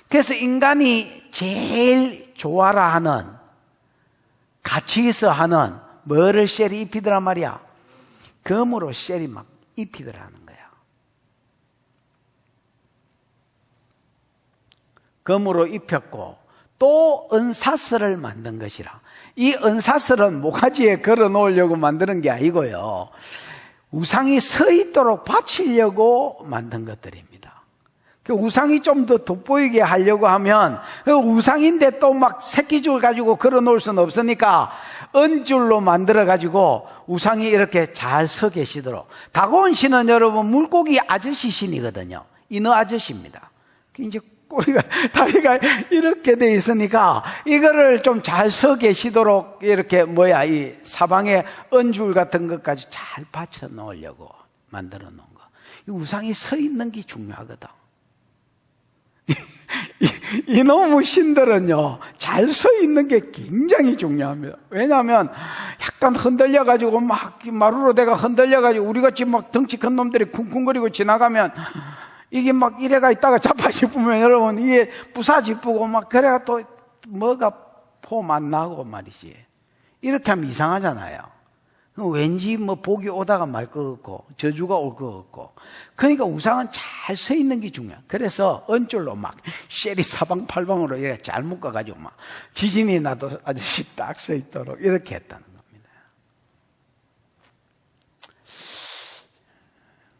그래서 인간이 제일 좋아라 하는, 가치 있어 하는 뭐를 셀이 입히더란 말이야? 금으로 셀이 막 입히더라는 거야. 금으로 입혔고 또 은사슬을 만든 것이라. 이 은사슬은 모가지에 걸어 놓으려고 만드는 게 아니고요, 우상이 서 있도록 받치려고 만든 것들입니다. 그 우상이 좀 더 돋보이게 하려고 하면 그 우상인데 또 막 새끼줄 가지고 걸어 놓을 수는 없으니까 은줄로 만들어 가지고 우상이 이렇게 잘 서 계시도록. 다고온 신은 여러분 물고기 아저씨 신이거든요. 인어 아저씨입니다. 이제 꼬리가, 다리가 이렇게 돼 있으니까 이거를 좀 잘 서 계시도록 이렇게 이 사방에 은줄 같은 것까지 잘 받쳐 놓으려고 만들어 놓은 거. 이 우상이 서 있는 게 중요하거든. 이놈의 신들은요, 잘 서 있는 게 굉장히 중요합니다. 왜냐하면 약간 흔들려가지고 막 마루로 내가 흔들려가지고 우리같이 막 덩치 큰 놈들이 쿵쿵거리고 지나가면 이게 막 이래가 있다가 자빠지면 여러분 이게 부사지쁘고 막 그래가 또 뭐가 폼 안 나고 말이지. 이렇게 하면 이상하잖아요. 왠지 뭐 복이 오다가 말 것 같고 저주가 올 것 같고. 그러니까 우상은 잘 서 있는 게 중요해요. 그래서 언줄로 막 쉘이 사방팔방으로 이렇게 잘 묶어가지고 막 지진이 나도 아저씨 딱 서 있도록 이렇게 했다는 겁니다.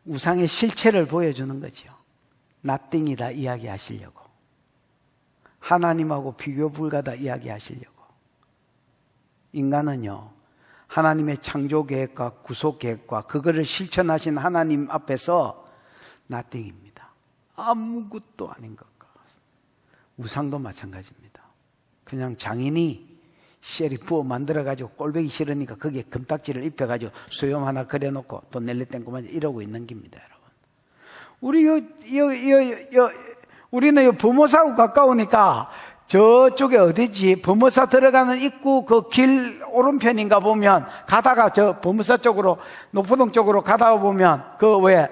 우상의 실체를 보여주는 거죠. 나띵이다 이야기하시려고, 하나님하고 비교 불가다 이야기하시려고. 인간은요, 하나님의 창조 계획과 구속 계획과 그거를 실천하신 하나님 앞에서 나띵입니다. 아무것도 아닌 것 같습니다. 우상도 마찬가지입니다. 그냥 장인이 쉘이 부어 만들어가지고 꼴보기 싫으니까 거기에 금딱지를 입혀가지고 수염 하나 그려놓고 돈 낼래 땡고만 이러고 있는 겁니다, 여러분. 우리는 범어사하고 가까우니까 저쪽에 어디지? 범어사 들어가는 입구 그 길 오른편인가 보면 가다가 저 범어사 쪽으로 노포동 쪽으로 가다가 보면 그 왜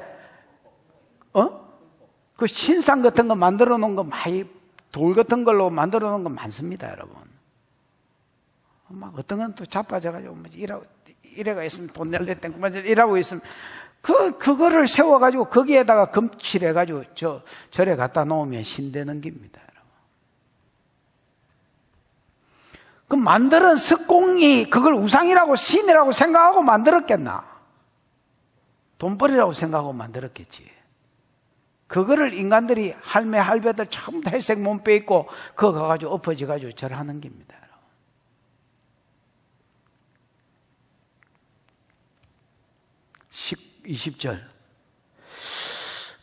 그 신상 같은 거 만들어 놓은 거 많이 돌 같은 걸로 만들어 놓은 거 많습니다, 여러분. 막 어떤 건 또 자빠져가지고 이래가 있으면 돈 낼래 땡그만 이러고 있으면 그거를 세워가지고 거기에다가 금칠해가지고 절에 갖다 놓으면 신되는 겁니다. 그 만드는 석공이 그걸 우상이라고 신이라고 생각하고 만들었겠나? 돈벌이라고 생각하고 만들었겠지. 그거를 인간들이 할매 할배들 전부 다 회색 몸 빼입고 그거 가가지고 엎어져가지고 절하는 겁니다. 20절.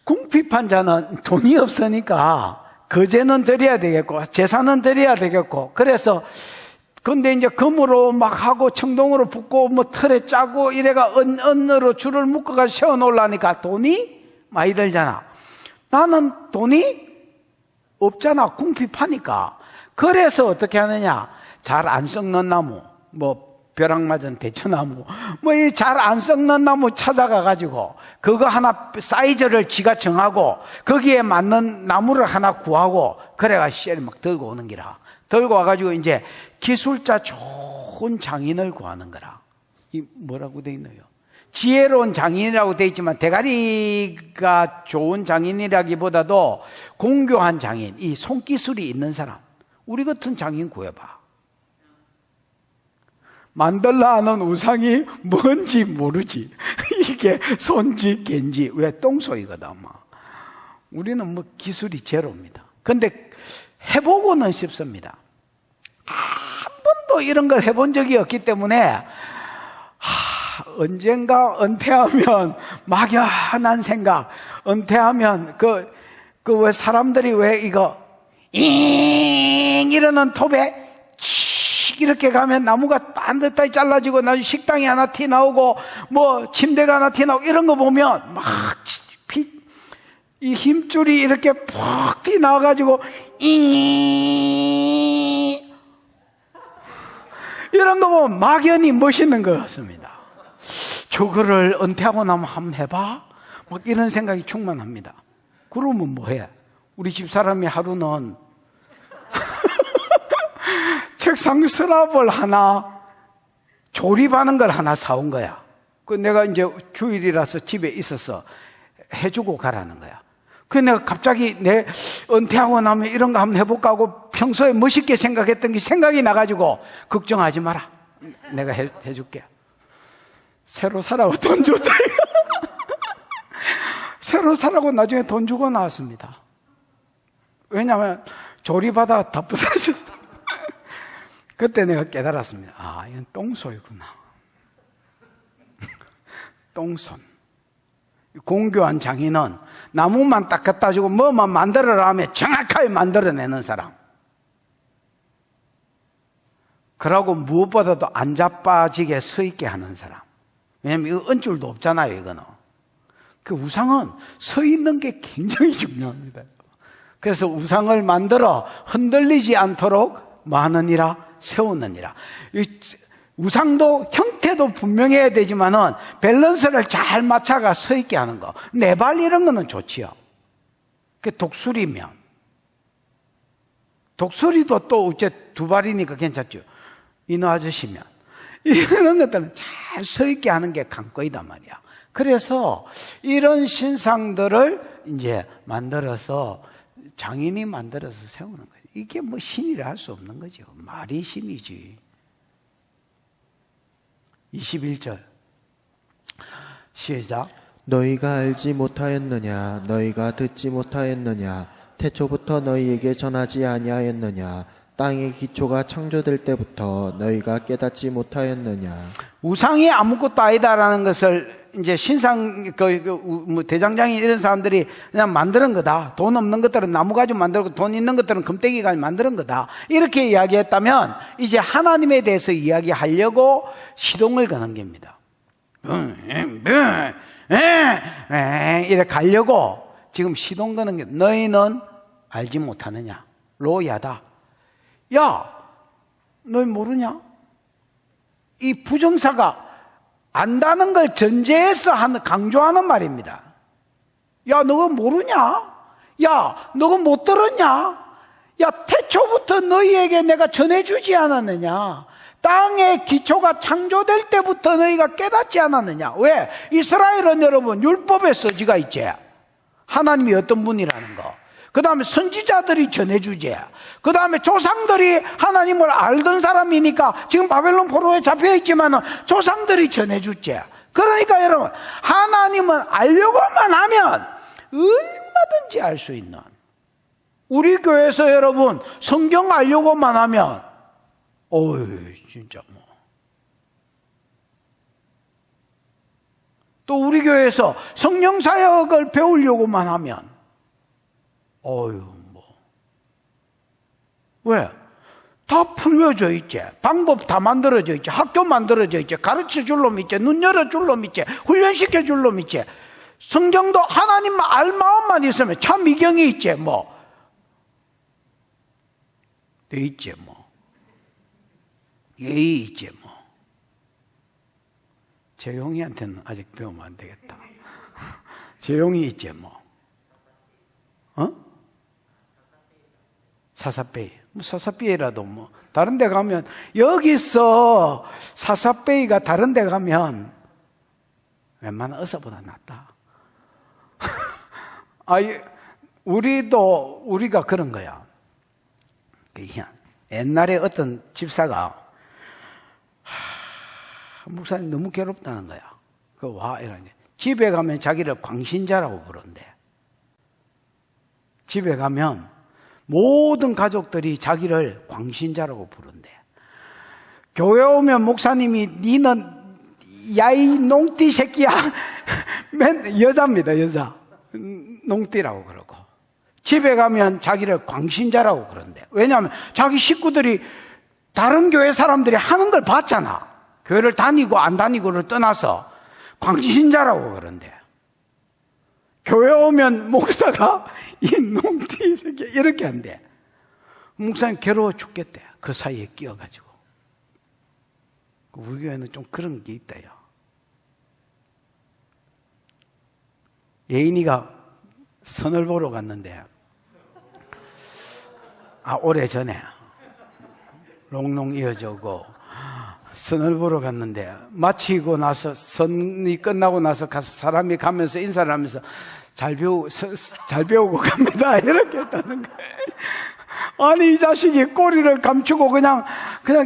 궁핍한 자는 돈이 없으니까 거제는 드려야 되겠고 제사는 드려야 되겠고, 그래서 근데 이제 금으로 막 하고 청동으로 붓고 뭐 틀에 짜고 이래가 언으로 줄을 묶어가지고 세워 놓으려니까 돈이 많이 들잖아. 나는 돈이 없잖아. 궁핍하니까. 그래서 어떻게 하느냐, 잘 안 썩는 나무, 뭐 벼락 맞은 대추나무, 뭐 이 잘 안 썩는 나무 찾아가가지고 그거 하나 사이즈를 지가 정하고 거기에 맞는 나무를 하나 구하고 그래가 쉘 막 들고 오는 기라. 들고 와가지고 이제 기술자 좋은 장인을 구하는 거라. 이 뭐라고 돼 있나요? 지혜로운 장인이라고 돼 있지만 대가리가 좋은 장인이라기보다도 공교한 장인, 이 손기술이 있는 사람. 우리 같은 장인 구해봐. 만들라 하는 우상이 뭔지 모르지. 이게 손지 갠지 왜 똥소이거든. 우리는 뭐 기술이 제로입니다. 근데 해보고는 싶습니다. 한 번도 이런 걸 해본 적이 없기 때문에 언젠가 은퇴하면 막연한 생각, 은퇴하면 그 왜 사람들이 왜 이거 잉 이러는 톱에 이렇게 가면 나무가 반듯하게 잘라지고 나중에 식당이 하나 티 나오고 뭐 침대가 하나 티 나오고 이런 거 보면 막 이 힘줄이 이렇게 푹 티 나와가지고 이런 거 보면 막연히 멋있는 것 같습니다. 저거를 은퇴하고 나면 한번 해봐? 막 이런 생각이 충만합니다. 그러면 뭐해? 우리 집사람이 하루는 책상 서랍을 하나 조립하는 걸 하나 사온 거야. 그 내가 이제 주일이라서 집에 있어서 해주고 가라는 거야. 그 내가 갑자기 내 은퇴하고 나면 이런 거 한번 해볼까 하고 평소에 멋있게 생각했던 게 생각이 나가지고 걱정하지 마라. 내가 해줄게. 새로 사라고 돈 줬다. 새로 사라고 나중에 돈 주고 나왔습니다. 왜냐하면 조립하다가 다 부서졌어. 그때 내가 깨달았습니다. 아, 이건 똥소이구나. 똥손. 공교한 장인은 나무만 딱 갖다 주고 뭐만 만들어라 하면 정확하게 만들어내는 사람. 그러고 무엇보다도 안 자빠지게 서 있게 하는 사람. 왜냐면 이거 은줄도 없잖아요, 이거는. 그 우상은 서 있는 게 굉장히 중요합니다. 그래서 우상을 만들어 흔들리지 않도록 많으니라 세우느니라. 우상도 형태도 분명해야 되지만은 밸런스를 잘 맞춰가 서 있게 하는 거. 네 발 이런 거는 좋지요. 그 독수리면. 독수리도 또 어째 두 발이니까 괜찮죠. 인어 아저씨면. 이런 것들은 잘 서 있게 하는 게 관건이단 말이야. 그래서 이런 신상들을 이제 만들어서 장인이 만들어서 세우는 거예요. 이게 뭐 신이라 할 수 없는 거죠. 말이 신이지. 21절 시작. 너희가 알지 못하였느냐 너희가 듣지 못하였느냐 태초부터 너희에게 전하지 아니하였느냐 땅의 기초가 창조될 때부터 너희가 깨닫지 못하였느냐. 우상이 아무것도 아니다라는 것을 이제 신상 뭐 대장장이 이런 사람들이 그냥 만드는 거다. 돈 없는 것들은 나무 가지고 만들고 돈 있는 것들은 금떼기 가지고 만드는 거다. 이렇게 이야기했다면 이제 하나님에 대해서 이야기하려고 시동을 거는 겁니다. 이렇게 가려고 지금 시동 거는 게 너희는 알지 못하느냐. 로야다. 야, 너희 모르냐? 이 부정사가 안다는 걸 전제해서 강조하는 말입니다. 야, 너가 모르냐? 야, 너가 못 들었냐? 야, 태초부터 너희에게 내가 전해주지 않았느냐? 땅의 기초가 창조될 때부터 너희가 깨닫지 않았느냐? 왜? 이스라엘은 여러분 율법의 서지가 있지. 하나님이 어떤 분이라는 거. 그 다음에 선지자들이 전해주지. 그 다음에 조상들이 하나님을 알던 사람이니까 지금 바벨론 포로에 잡혀있지만 조상들이 전해주지. 그러니까 여러분 하나님은 알려고만 하면 얼마든지 알 수 있는, 우리 교회에서 여러분 성경 알려고만 하면 어이 진짜 뭐, 또 우리 교회에서 성령 사역을 배우려고만 하면 어휴 뭐, 왜? 다 풀려져 있지. 방법 다 만들어져 있지. 학교 만들어져 있지. 가르쳐 줄 놈 있지. 눈 열어 줄 놈 있지. 훈련시켜 줄 놈 있지. 성경도 하나님만 알 마음만 있으면 참 미경이 있지 뭐. 돼 있지 뭐. 예의 있지 뭐. 재용이한테는 아직 배우면 안 되겠다. 재용이 있지 뭐. 어? 사사페이. 뭐 사사페이라도 뭐 다른 데 가면, 여기서 사사페이가 다른 데 가면 웬만한 어서보다 낫다. 우리가 그런 거야. 옛날에 어떤 집사가 목사님 너무 괴롭다는 거야. 이런 게. 집에 가면 자기를 광신자라고 부른대. 집에 가면 모든 가족들이 자기를 광신자라고 부른대. 교회 오면 목사님이 니는 야이 농띠 새끼야. 여자입니다, 여자. 농띠라고 그러고. 집에 가면 자기를 광신자라고 그런대. 왜냐하면 자기 식구들이 다른 교회 사람들이 하는 걸 봤잖아. 교회를 다니고 안 다니고를 떠나서 광신자라고 그런대. 교회 오면 목사가 이 농띠 새끼 이렇게 한대. 목사님 괴로워 죽겠대. 그 사이에 끼어가지고. 우리 교회는 좀 그런 게 있다요. 예인이가 선을 보러 갔는데, 오래전에 롱롱 이어져고 선을 보러 갔는데, 마치고 나서 선이 끝나고 나서 가서 사람이 가면서 인사를 하면서 잘 배우고 갑니다 이렇게 했다는 거예요. 아니 이 자식이 꼬리를 감추고 그냥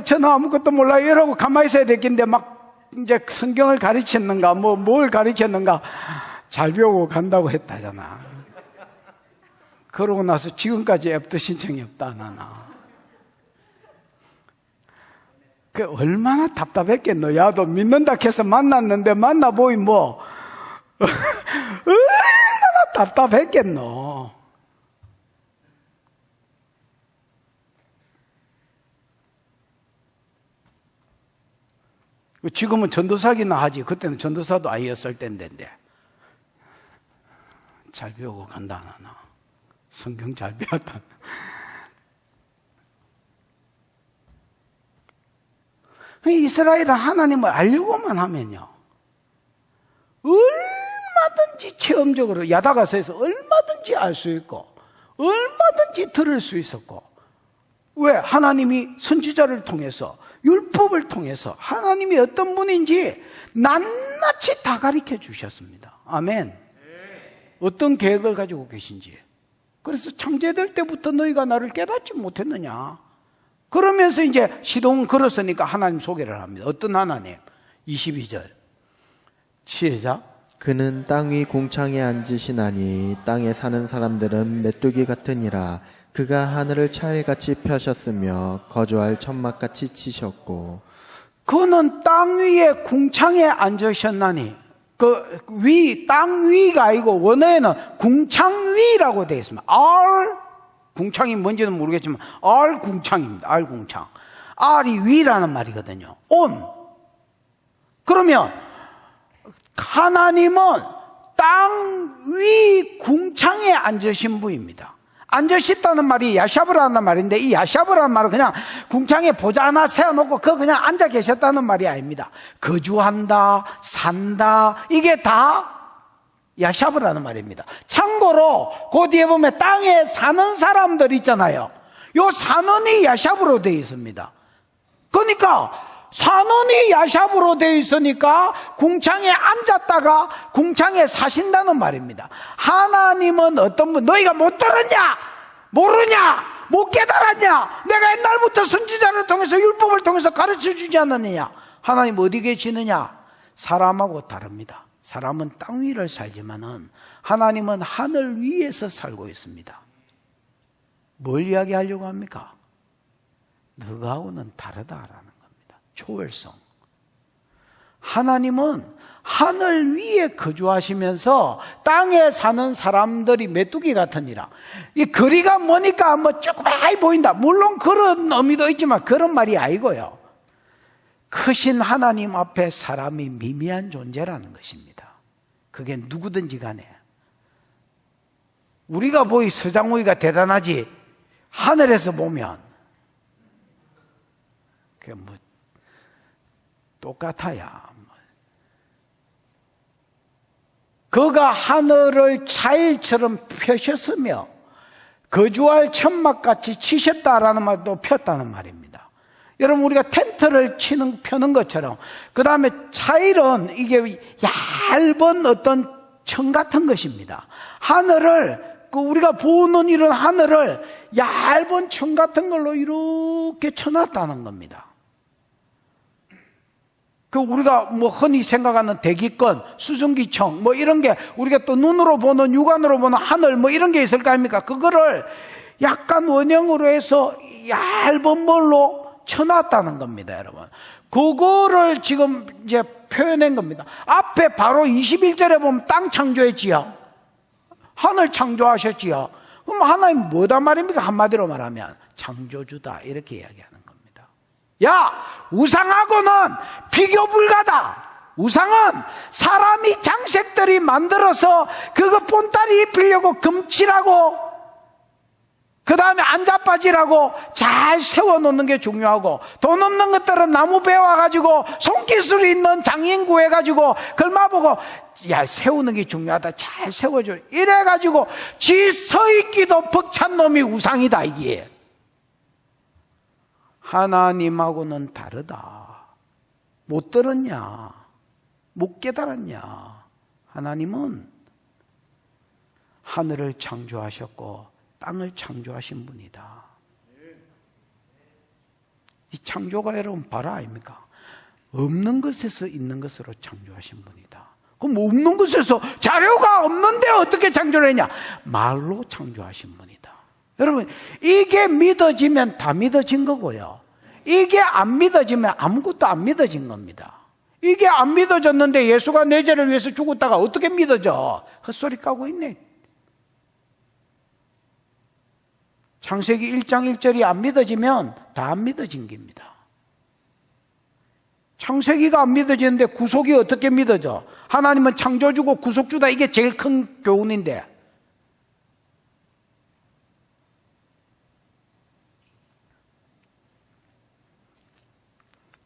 저는 아무것도 몰라요 이러고 가만히 있어야 되겠는데 막 이제 성경을 가르쳤는가 뭘 가르쳤는가 잘 배우고 간다고 했다잖아. 그러고 나서 지금까지 애프터 신청이 없다 나나. 그 얼마나 답답했겠노. 야, 너 믿는다 해서 만났는데 만나보이 뭐 얼마나 답답했겠노. 지금은 전도사기나 하지. 그때는 전도사도 아니었을 때인데 잘 배우고 간다 나나. 성경 잘 배웠다. 이스라엘은 하나님을 알려고만 하면요, 얼마든지 체험적으로 야다가서에서 얼마든지 알 수 있고 얼마든지 들을 수 있었고, 왜? 하나님이 선지자를 통해서 율법을 통해서 하나님이 어떤 분인지 낱낱이 다 가르쳐 주셨습니다. 아멘. 어떤 계획을 가지고 계신지. 그래서 창제될 때부터 너희가 나를 깨닫지 못했느냐. 그러면서 이제 시동 걸었으니까 하나님 소개를 합니다. 어떤 하나님? 22절 시작. 그는 땅 위 궁창에 앉으시나니 땅에 사는 사람들은 메뚜기 같으니라. 그가 하늘을 차일같이 펴셨으며 거주할 천막같이 치셨고. 그는 땅 위에 궁창에 앉으셨나니, 땅 위가 아니고 원어에는 궁창 위라고 되어 있습니다. 궁창이 뭔지는 모르겠지만 궁창입니다. 궁창. 이 위라는 말이거든요. 그러면 하나님은 땅 위 궁창에 앉으신 분입니다. 앉으셨다는 말이 야샤브라는 말인데, 이 야샤브라는 말은 그냥 궁창에 보좌 하나 세워놓고 그냥 앉아 계셨다는 말이 아닙니다. 거주한다, 산다, 이게 다 야샤브라는 말입니다. 참고로 그 뒤에 보면 땅에 사는 사람들 있잖아요. 요 산원이 야샤브로 되어 있습니다. 그러니까 산원이 야샤브로 되어 있으니까 궁창에 앉았다가 궁창에 사신다는 말입니다. 하나님은 어떤 분, 너희가 못 들었냐? 모르냐? 못 깨달았냐? 내가 옛날부터 선지자를 통해서 율법을 통해서 가르쳐 주지 않았느냐? 하나님 어디 계시느냐? 사람하고 다릅니다. 사람은 땅 위를 살지만은 하나님은 하늘 위에서 살고 있습니다. 뭘 이야기하려고 합니까? 너하고는 다르다라는 겁니다. 초월성. 하나님은 하늘 위에 거주하시면서 땅에 사는 사람들이 메뚜기 같으니라. 이 거리가 뭐니까 조그맣게 보인다. 물론 그런 의미도 있지만 그런 말이 아니고요. 크신 하나님 앞에 사람이 미미한 존재라는 것입니다. 그게 누구든지 간에. 우리가 보이 서장훈이가 대단하지, 하늘에서 보면 그게 똑같아야. 그가 하늘을 차일처럼 펴셨으며 거주할 천막같이 치셨다라는 말도 폈다는 말입니다. 여러분, 우리가 텐트를 펴는 것처럼, 그 다음에 차일은 이게 얇은 어떤 천 같은 것입니다. 하늘을, 우리가 보는 이런 하늘을 얇은 천 같은 걸로 이렇게 쳐놨다는 겁니다. 우리가 흔히 생각하는 대기권, 수증기청, 이런 게 우리가 또 눈으로 보는, 육안으로 보는 하늘, 이런 게 있을 거 아닙니까? 그거를 약간 원형으로 해서 얇은 뭘로 쳐놨다는 겁니다, 여러분. 그거를 지금 이제 표현한 겁니다. 앞에 바로 21절에 보면 땅 창조했지요. 하늘 창조하셨지요. 그럼 하나님 뭐다 말입니까? 한마디로 말하면 창조주다, 이렇게 이야기하는 겁니다. 야, 우상하고는 비교 불가다. 우상은 사람이 장색들이 만들어서 그거 본따리 입히려고 금칠하고 그 다음에 안자빠지라고 잘 세워놓는 게 중요하고, 돈 없는 것들은 나무 베어가지고 손기술이 있는 장인 구해가지고 걸마보고 야, 세우는 게 중요하다, 잘 세워줘, 이래가지고 지 서있기도 벅찬 놈이 우상이다. 이게 하나님하고는 다르다. 못 들었냐? 못 깨달았냐? 하나님은 하늘을 창조하셨고 땅을 창조하신 분이다. 이 창조가 여러분 바라 아닙니까? 없는 것에서 있는 것으로 창조하신 분이다. 그럼 없는 것에서, 자료가 없는데 어떻게 창조를 했냐? 말로 창조하신 분이다. 여러분, 이게 믿어지면 다 믿어진 거고요. 이게 안 믿어지면 아무것도 안 믿어진 겁니다. 이게 안 믿어졌는데 예수가 내 죄를 위해서 죽었다가 어떻게 믿어져? 헛소리 까고 있네. 창세기 1장 1절이 안 믿어지면 다 안 믿어진 겁니다. 창세기가 안 믿어지는데 구속이 어떻게 믿어져? 하나님은 창조주고 구속주다, 이게 제일 큰 교훈인데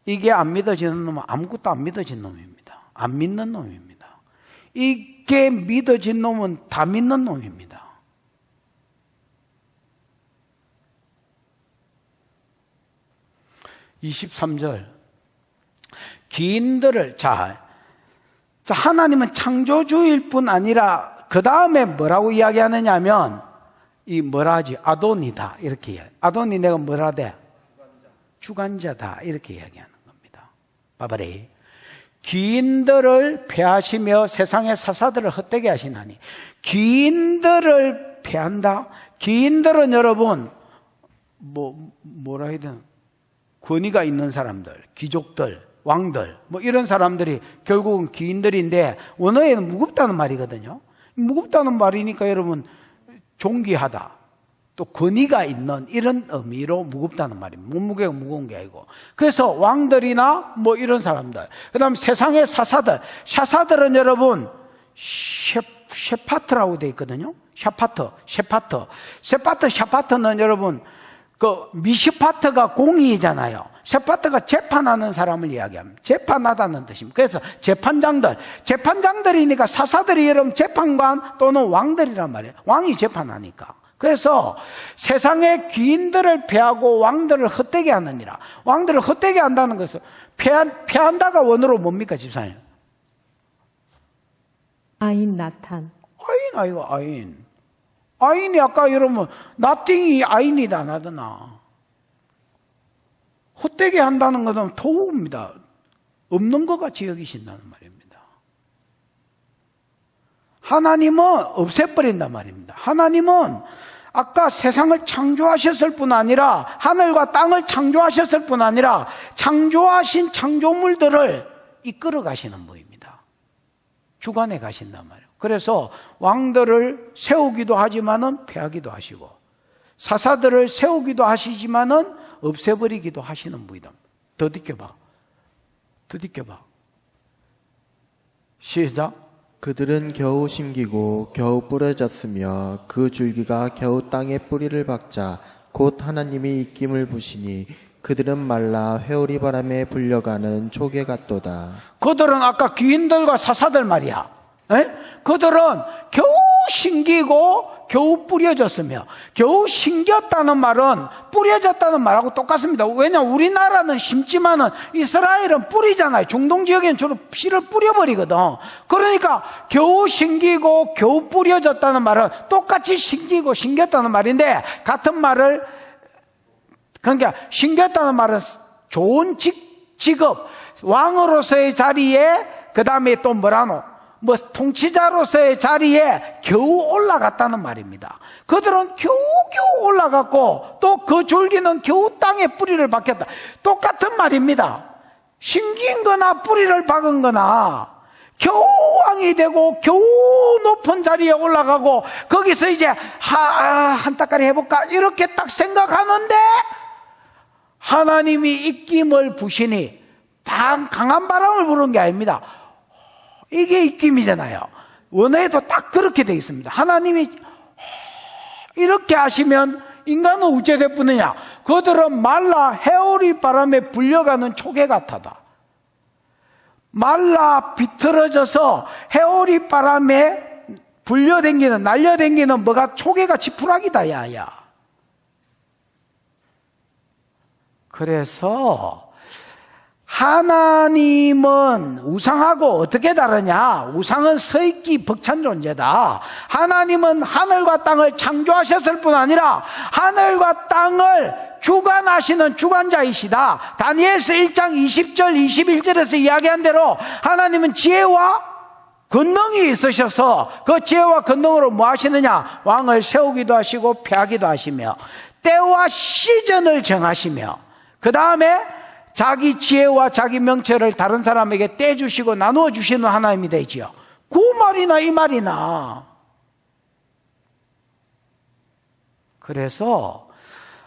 이게 안 믿어지는 놈은 아무것도 안 믿어진 놈입니다. 안 믿는 놈입니다. 이게 믿어진 놈은 다 믿는 놈입니다. (23절) 기인들을 자 하나님은 창조주일 뿐 아니라 그 다음에 뭐라고 이야기하느냐 하면 이 뭐라 하지? 아돈이다 이렇게 이야기. 아돈이 내가 뭐라 돼? 주관자다 이렇게 이야기하는 겁니다. 봐봐리. 기인들을 패하시며 세상의 사사들을 헛되게 하시나니. 기인들을 패한다? 기인들은 여러분 뭐라 해야 되나? 권위가 있는 사람들, 귀족들, 왕들 뭐 이런 사람들이 결국은 기인들인데 원어에는 무겁다는 말이거든요. 무겁다는 말이니까 여러분 존귀하다, 또 권위가 있는 이런 의미로 무겁다는 말입니다. 몸무게가 무거운 게 아니고. 그래서 왕들이나 뭐 이런 사람들, 그 다음 세상의 샤사들은 여러분 셰파트라고 되어 있거든요. 셰파트는 여러분 그 미시파트가 공의잖아요. 셰파트가 재판하는 사람을 이야기합니다. 재판하다는 뜻입니다. 그래서 재판장들이니까 사사들이 여러분 재판관 또는 왕들이란 말이에요. 왕이 재판하니까. 그래서 세상의 귀인들을 패하고 왕들을 헛되게 하느니라. 왕들을 헛되게 한다는 것은 패한다가 원어로 뭡니까 집사님? 아인 나탄. 아인. 아인이 아까 여러분 나띵이 아인이다 나더나. 헛되게 한다는 것은 토우입니다. 없는 것 같이 여기신다는 말입니다. 하나님은 없애버린단 말입니다. 하나님은 아까 세상을 창조하셨을 뿐 아니라 하늘과 땅을 창조하셨을 뿐 아니라 창조하신 창조물들을 이끌어 가시는 분입니다. 주관해 가신단 말이에요. 그래서 왕들을 세우기도 하지만은 패하기도 하시고 사사들을 세우기도 하시지만은 없애버리기도 하시는 분이다. 더 느껴봐. 시작. 그들은 겨우 심기고 겨우 뿌려졌으며 그 줄기가 겨우 땅에 뿌리를 박자 곧 하나님이 입김을 부시니 그들은 말라 회오리 바람에 불려가는 초계 같도다. 그들은 아까 귀인들과 사사들 말이야. 그들은 겨우 심기고 겨우 뿌려졌으며, 겨우 심겼다는 말은 뿌려졌다는 말하고 똑같습니다. 왜냐하면 우리나라는 심지만은 이스라엘은 뿌리잖아요. 중동 지역에는 주로 씨를 뿌려버리거든. 그러니까 겨우 심기고 겨우 뿌려졌다는 말은 똑같이 심기고 심겼다는 말인데, 같은 말을, 그러니까 심겼다는 말은 좋은 직업, 왕으로서의 자리에, 그 다음에 또 뭐라노? 통치자로서의 자리에 겨우 올라갔다는 말입니다. 그들은 겨우겨우 올라갔고 또 그 줄기는 겨우 땅에 뿌리를 박혔다. 똑같은 말입니다. 심긴 거나 뿌리를 박은 거나 겨우 왕이 되고 겨우 높은 자리에 올라가고 거기서 이제 한따까리 해볼까 이렇게 딱 생각하는데 하나님이 입김을 부시니 강한 바람을 부른 게 아닙니다. 이게 입김이잖아요. 원어에도 딱 그렇게 되어 있습니다. 하나님이 이렇게 하시면 인간은 어째 되쁘느냐? 그들은 말라 회오리 바람에 불려가는 초계 같아다. 말라 비틀어져서 회오리 바람에 불려댕기는 날려댕기는 뭐가 초계가 지푸라기다 야야. 그래서 하나님은 우상하고 어떻게 다르냐? 우상은 서있기 벅찬 존재다. 하나님은 하늘과 땅을 창조하셨을 뿐 아니라 하늘과 땅을 주관하시는 주관자이시다. 다니엘서 1장 20절 21절에서 이야기한 대로 하나님은 지혜와 권능이 있으셔서 그 지혜와 권능으로 뭐 하시느냐? 왕을 세우기도 하시고 패하기도 하시며 때와 시즌을 정하시며 그 다음에 자기 지혜와 자기 명철을 다른 사람에게 떼주시고 나누어 주시는 하나님이 되지요. 그 말이나 이 말이나. 그래서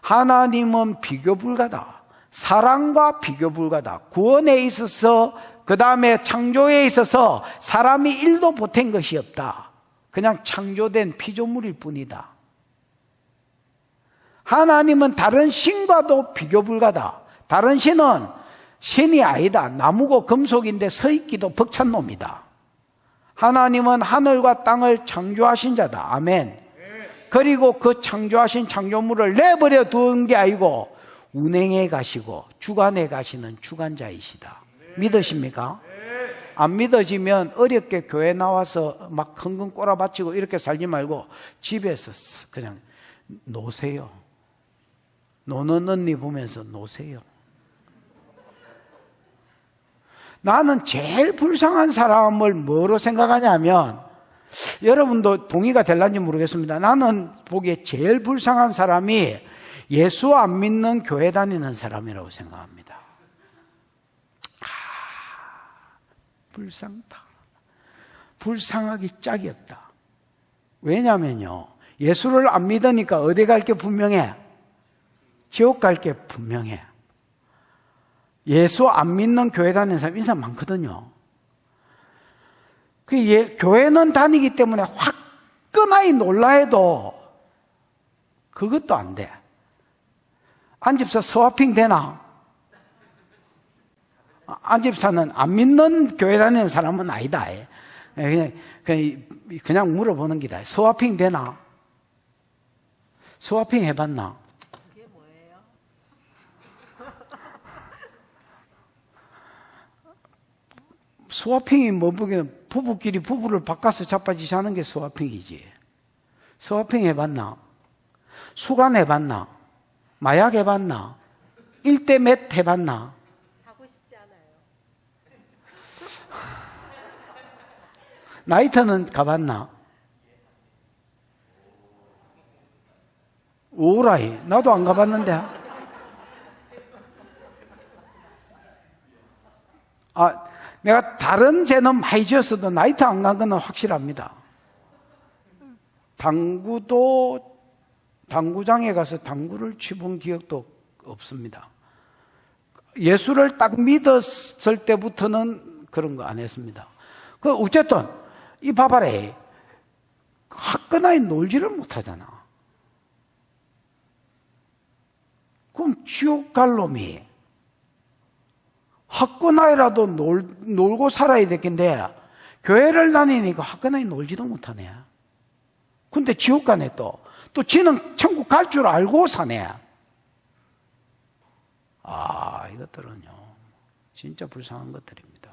하나님은 비교 불가다. 사랑과 비교 불가다. 구원에 있어서 그 다음에 창조에 있어서 사람이 일도 보탠 것이 없다. 그냥 창조된 피조물일 뿐이다. 하나님은 다른 신과도 비교 불가다. 다른 신은 신이 아니다. 나무고 금속인데 서 있기도 벅찬 놈이다. 하나님은 하늘과 땅을 창조하신 자다. 아멘. 그리고 그 창조하신 창조물을 내버려 둔 게 아니고 운행해 가시고 주관해 가시는 주관자이시다. 믿으십니까? 안 믿어지면 어렵게 교회 나와서 막 흥금 꼬라박히고 이렇게 살지 말고 집에서 그냥 노세요. 노는 언니 보면서 노세요. 나는 제일 불쌍한 사람을 뭐로 생각하냐면, 여러분도 동의가 될런지 모르겠습니다. 나는 보기에 제일 불쌍한 사람이 예수 안 믿는 교회 다니는 사람이라고 생각합니다. 불쌍하다. 불쌍하기 짝이 없다. 왜냐면요, 예수를 안 믿으니까 어디 갈 게 분명해? 지옥 갈 게 분명해. 예수 안 믿는 교회 다니는 사람 인상 많거든요. 교회는 다니기 때문에 화끈하게 놀라 해도 그것도 안 돼. 안집사 서화핑 되나? 안집사는 안 믿는 교회 다니는 사람은 아니다. 그냥 물어보는 기다. 서화핑 되나? 서화핑 해봤나? 그게 뭐예요? 스와핑이 뭐 보기에는 부부끼리 부부를 바꿔서 자빠지시 하는 게 스와핑이지. 스와핑 해봤나? 수간 해봤나? 마약 해봤나? 1대 몇 해봤나? 하고 싶지 않아요. 나이트는 가봤나? 오라이, 나도 안 가봤는데. 내가 다른 죄는 많이 지었어도 나이트 안 간 건 확실합니다. 당구장에 가서 당구를 치본 기억도 없습니다. 예수를 딱 믿었을 때부터는 그런 거 안 했습니다. 어쨌든 이 바바레 화끈하게 놀지를 못하잖아. 그럼 지옥 갈 놈이 화끈하게라도 놀고 살아야 되겠는데 교회를 다니니까 화끈하게 놀지도 못하네. 근데 지옥 가네 또 지는 천국 갈 줄 알고 사네. 이것들은요 진짜 불쌍한 것들입니다.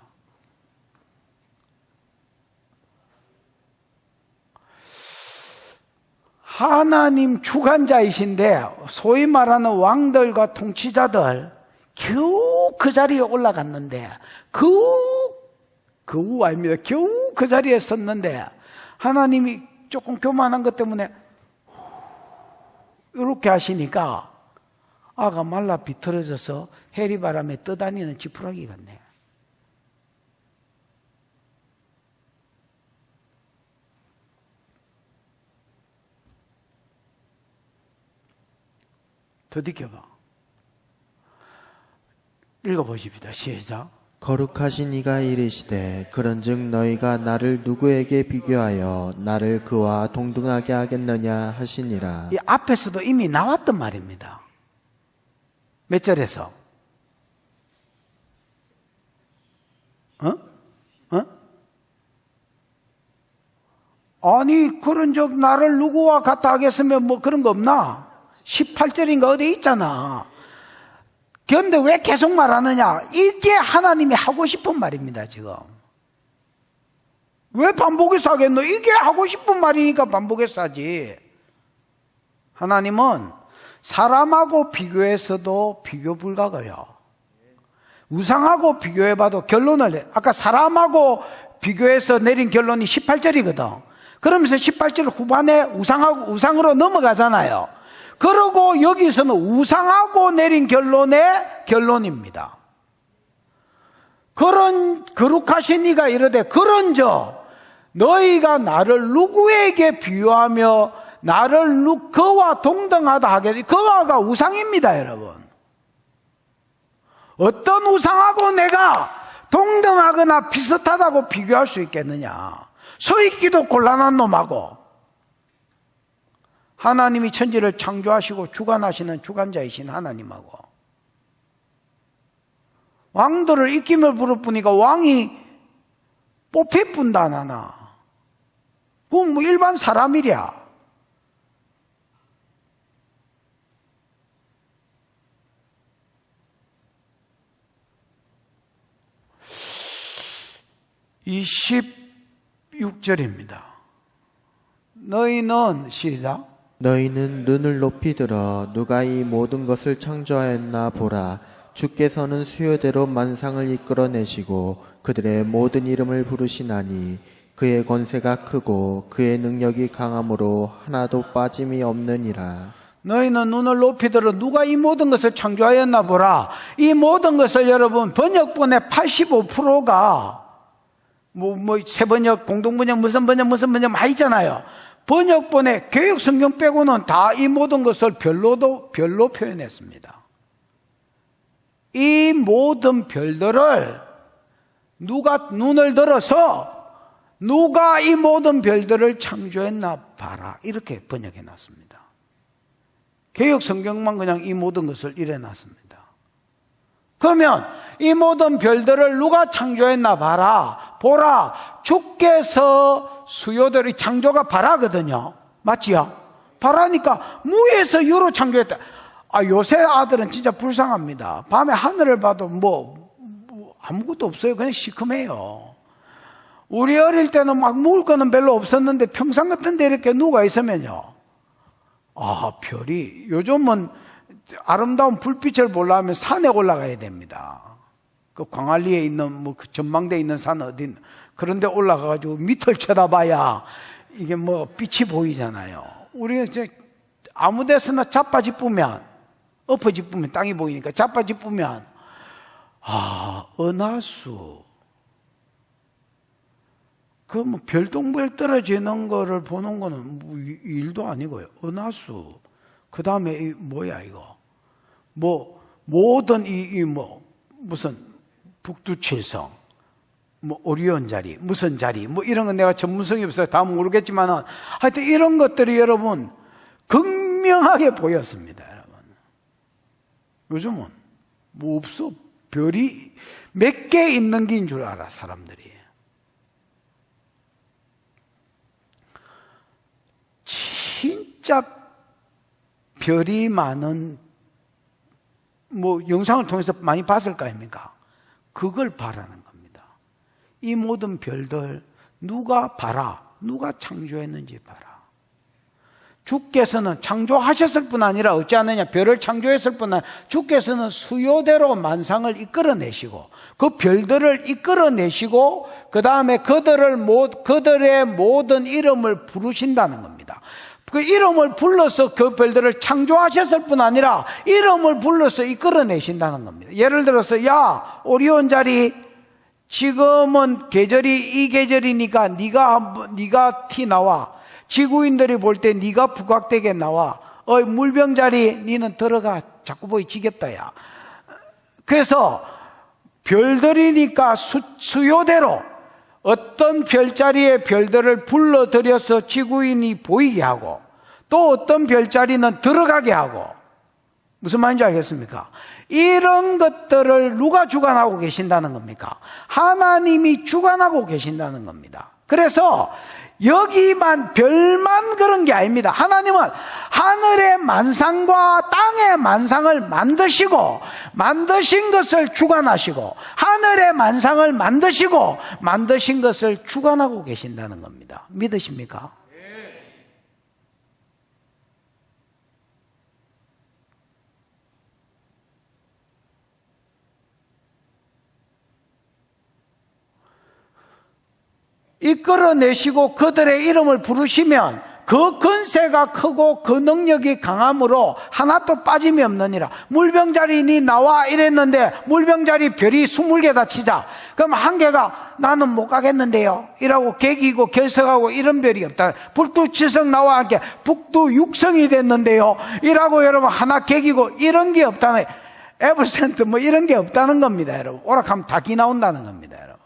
하나님 주관자이신데 소위 말하는 왕들과 통치자들 겨우 그 자리에 올라갔는데 겨우 아닙니다. 겨우 그 자리에 섰는데 하나님이 조금 교만한 것 때문에 이렇게 하시니까 아가 말라 비틀어져서 해리바람에 떠다니는 지푸라기 같네. 더 느껴봐. 읽어보십시다. 시작. 거룩하신 이가 이르시되 그런즉 너희가 나를 누구에게 비교하여 나를 그와 동등하게 하겠느냐 하시니라. 이 앞에서도 이미 나왔던 말입니다. 몇 절에서? 아니 그런즉 나를 누구와 같아 하겠으면 뭐 그런 거 없나? 18절인가 어디 있잖아. 그런데 왜 계속 말하느냐? 이게 하나님이 하고 싶은 말입니다. 지금 왜 반복해서 하겠노? 이게 하고 싶은 말이니까 반복해서 하지. 하나님은 사람하고 비교해서도 비교 불가고요. 우상하고 비교해봐도 결론을 아까 사람하고 비교해서 내린 결론이 18절이거든. 그러면서 18절 후반에 우상으로 넘어가잖아요. 그러고 여기서는 우상하고 내린 결론입니다. 그런 거룩하신 이가 이르되 그런저 너희가 나를 누구에게 비유하며 나를 그와 동등하다 하겠니? 그와가 우상입니다, 여러분. 어떤 우상하고 내가 동등하거나 비슷하다고 비교할 수 있겠느냐? 서 있기도 곤란한 놈하고 하나님이 천지를 창조하시고 주관하시는 주관자이신 하나님하고 왕들을 입김을 부르니까 왕이 뽑힐뿐도 안 하나. 그건 뭐 일반 사람이랴. (26절입니다) 너희는 시작. 너희는 눈을 높이 들어 누가 이 모든 것을 창조하였나 보라. 주께서는 수요대로 만상을 이끌어내시고 그들의 모든 이름을 부르시나니 그의 권세가 크고 그의 능력이 강함으로 하나도 빠짐이 없느니라. 너희는 눈을 높이 들어 누가 이 모든 것을 창조하였나 보라. 이 모든 것을 여러분 번역본의 85%가 새 번역, 공동번역, 무슨 번역 많이 있잖아요. 번역본의 개역 성경 빼고는 다 이 모든 것을 별로 표현했습니다. 이 모든 별들을 누가 눈을 들어서 누가 이 모든 별들을 창조했나 봐라. 이렇게 번역해 놨습니다. 개역 성경만 그냥 이 모든 것을 이래 놨습니다. 그러면 이 모든 별들을 누가 창조했나 봐라. 보라. 주께서 수요들이 창조가 바라거든요. 맞지요? 바라니까 무에서 유로 창조했다. 요새 아들은 진짜 불쌍합니다. 밤에 하늘을 봐도 아무것도 없어요. 그냥 시커매요. 우리 어릴 때는 막 먹을 거는 별로 없었는데 평상 같은 데 이렇게 누가 있으면요. 별이 요즘은 아름다운 불빛을 보려면 산에 올라가야 됩니다. 그 광안리에 있는 그 전망대에 있는 산 어딘 그런데 올라가가지고 밑을 쳐다봐야 이게 빛이 보이잖아요. 우리가 이제 아무 데서나 자빠짚으면 엎어짚으면 땅이 보이니까 자빠짚으면 은하수 그 별똥별 떨어지는 거를 보는 거는 일도 아니고요. 은하수 그 다음에 뭐야 이거 모든 무슨 북두칠성 오리온 자리 무슨 자리 이런 건 내가 전문성이 없어서 다 모르겠지만은 하여튼 이런 것들이 여러분 극명하게 보였습니다. 여러분 요즘은 없어. 별이 몇 개 있는 게인 줄 알아 사람들이. 진짜 별이 많은 영상을 통해서 많이 봤을 거 아닙니까? 그걸 바라는 겁니다. 이 모든 별들 누가 창조했는지 봐라. 주께서는 창조하셨을 뿐 아니라 어찌하느냐 별을 창조했을 뿐 아니라 주께서는 수요대로 만상을 이끌어내시고 그 별들을 이끌어내시고 그 다음에 그들의 모든 이름을 부르신다는 겁니다. 그 이름을 불러서 그 별들을 창조하셨을 뿐 아니라 이름을 불러서 이끌어내신다는 겁니다. 예를 들어서 오리온 자리 지금은 계절이 이 계절이니까 네가 티 나와. 지구인들이 볼 때 네가 부각되게 나와. 물병자리 니는 들어가. 자꾸 보이 지겹다 야. 그래서 별들이니까 수요대로 어떤 별자리의 별들을 불러들여서 지구인이 보이게 하고 또 어떤 별자리는 들어가게 하고 무슨 말인지 알겠습니까? 이런 것들을 누가 주관하고 계신다는 겁니까? 하나님이 주관하고 계신다는 겁니다. 그래서 여기만 별만 그런 게 아닙니다. 하나님은 하늘의 만상과 땅의 만상을 만드시고 만드신 것을 주관하시고 하늘의 만상을 만드시고 만드신 것을 주관하고 계신다는 겁니다. 믿으십니까? 이끌어내시고 그들의 이름을 부르시면 그 근세가 크고 그 능력이 강함으로 하나도 빠짐이 없느니라. 물병자리 니 나와 이랬는데 물병자리 별이 20개다 치자. 그럼 한 개가 나는 못 가겠는데요 이라고 개기고 결석하고 이런 별이 없다. 북두칠성 나와 함께 북두육성이 됐는데요 이라고 여러분 하나 개기고 이런 게 없다는 에버센트 이런 게 없다는 겁니다. 여러분 오락하면 다 기 나온다는 겁니다. 여러분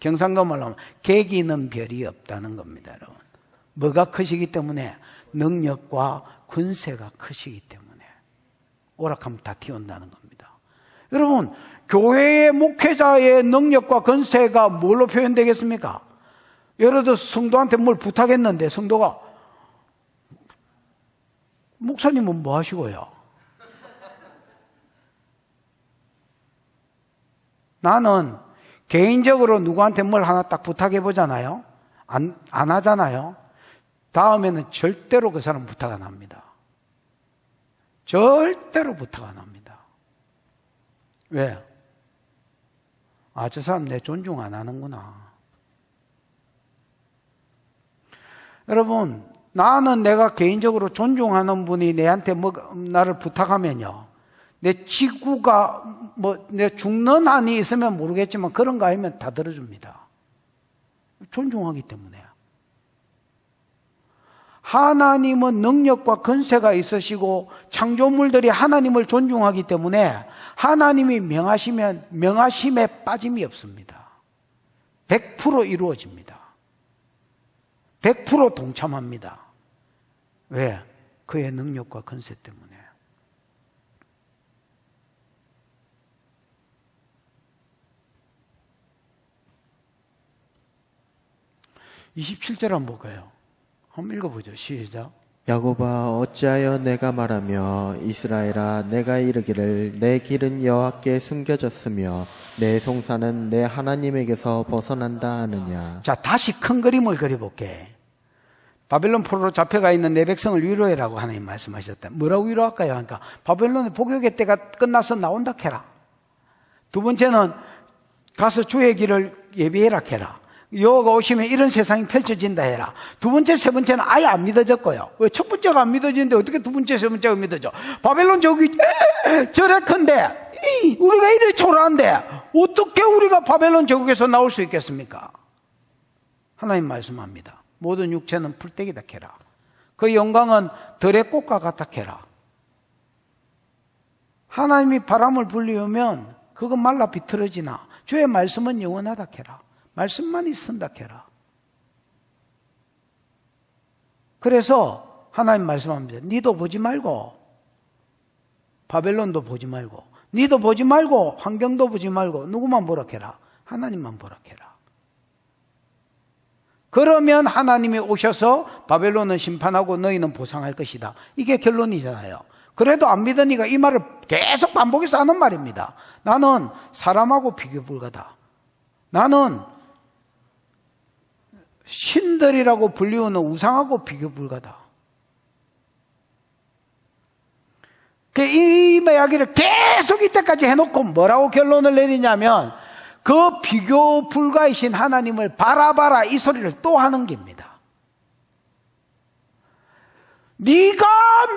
경상도 말로 하면 개기는 별이 없다는 겁니다. 여러분 뭐가 크시기 때문에 능력과 권세가 크시기 때문에 오락하면 다 튀어온다는 겁니다. 여러분, 교회의 목회자의 능력과 권세가 뭘로 표현되겠습니까? 예를 들어서 성도한테 뭘 부탁했는데 성도가 목사님은 뭐 하시고요? 나는 개인적으로 누구한테 뭘 하나 딱 부탁해 보잖아요. 안 하잖아요. 다음에는 절대로 그 사람 부탁 안 합니다. 절대로 부탁 안 합니다. 왜? 저 사람 내 존중 안 하는구나. 여러분, 나는 내가 개인적으로 존중하는 분이 내한테 나를 부탁하면요. 내 지구가 내 죽는 한이 있으면 모르겠지만 그런 거 아니면 다 들어줍니다. 존중하기 때문에. 하나님은 능력과 권세가 있으시고 창조물들이 하나님을 존중하기 때문에 하나님이 명하시면 명하심에 빠짐이 없습니다. 100% 이루어집니다. 100% 동참합니다. 왜? 그의 능력과 권세 때문에. 27절 한번 볼까요? 한번 읽어보죠. 시작. 야곱아 어찌하여 내가 말하며 이스라엘아 내가 이르기를 내 길은 여호와께 숨겨졌으며 내 송사는 내 하나님에게서 벗어난다 하느냐. 자, 다시 큰 그림을 그려볼게. 바벨론 포로로 잡혀가 있는 내 백성을 위로해라고 하나님 말씀하셨다. 뭐라고 위로할까요? 그러니까 바벨론의 복역의 때가 끝나서 나온다 캐라. 두 번째는 가서 주의 길을 예비해라 캐라. 여호와가 오시면 이런 세상이 펼쳐진다 해라. 두 번째, 세 번째는 아예 안 믿어졌고요. 왜 첫 번째가 안 믿어지는데 어떻게 두 번째, 세 번째가 믿어져? 바벨론 저기 저래 큰데 우리가 이래 초라한데 어떻게 우리가 바벨론 제국에서 나올 수 있겠습니까? 하나님 말씀합니다. 모든 육체는 풀떼기다 캐라. 그 영광은 들의 꽃과 같다 캐라. 하나님이 바람을 불리우면 그건 말라 비틀어지나 주의 말씀은 영원하다 캐라. 말씀만 있은다 캐라. 그래서 하나님 말씀합니다. 니도 보지 말고 바벨론도 보지 말고 니도 보지 말고 환경도 보지 말고 누구만 보라 캐라. 하나님만 보라 캐라. 그러면 하나님이 오셔서 바벨론은 심판하고 너희는 보상할 것이다. 이게 결론이잖아요. 그래도 안 믿으니까 이 말을 계속 반복해서 하는 말입니다. 나는 사람하고 비교 불가다. 나는 신들이라고 불리우는 우상하고 비교 불가다. 이 이야기를 계속 이때까지 해놓고 뭐라고 결론을 내리냐면 그 비교 불가이신 하나님을 바라봐라 이 소리를 또 하는 겁니다. 네가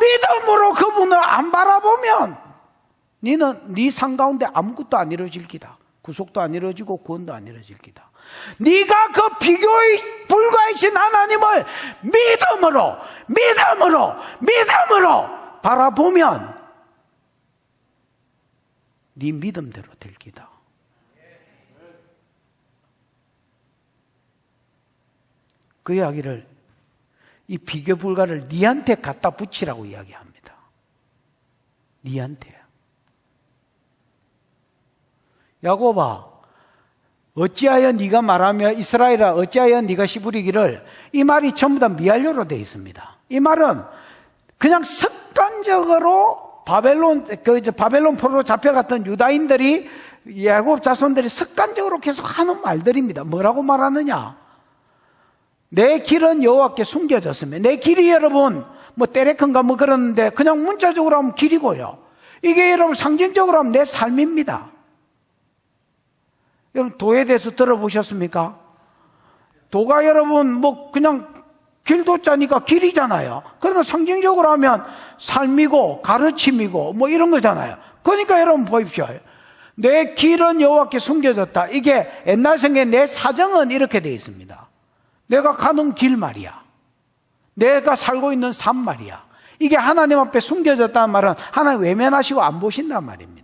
믿음으로 그분을 안 바라보면 너는 네 삶 가운데 아무것도 안 이루어질 기다. 구속도 안 이루어지고 구원도 안 이루어질 기다. 네가 그 비교의 불가이신 하나님을 믿음으로 바라보면 네 믿음대로 될 기다. 그 이야기를 이 비교 불가를 네한테 갖다 붙이라고 이야기합니다. 네한테. 야곱아 어찌하여 네가 말하며 이스라엘아 어찌하여 네가 시부리기를 이 말이 전부 다 미알료로 되어 있습니다. 이 말은 그냥 습관적으로 바벨론 포로로 잡혀갔던 유다인들이 야곱 자손들이 습관적으로 계속 하는 말들입니다. 뭐라고 말하느냐? 내 길은 여호와께 숨겨졌으며 내 길이 여러분 때레큰가 그러는데 그냥 문자적으로 하면 길이고요. 이게 여러분 상징적으로 하면 내 삶입니다. 여러분 도에 대해서 들어보셨습니까? 도가 여러분 그냥 길도자니까 길이잖아요. 그러나 상징적으로 하면 삶이고 가르침이고 이런 거잖아요. 그러니까 여러분 보십시오. 내 길은 여호와께 숨겨졌다. 이게 옛날 성경에 내 사정은 이렇게 되어 있습니다. 내가 가는 길 말이야. 내가 살고 있는 삶 말이야. 이게 하나님 앞에 숨겨졌다는 말은 하나님 외면하시고 안 보신단 말입니다.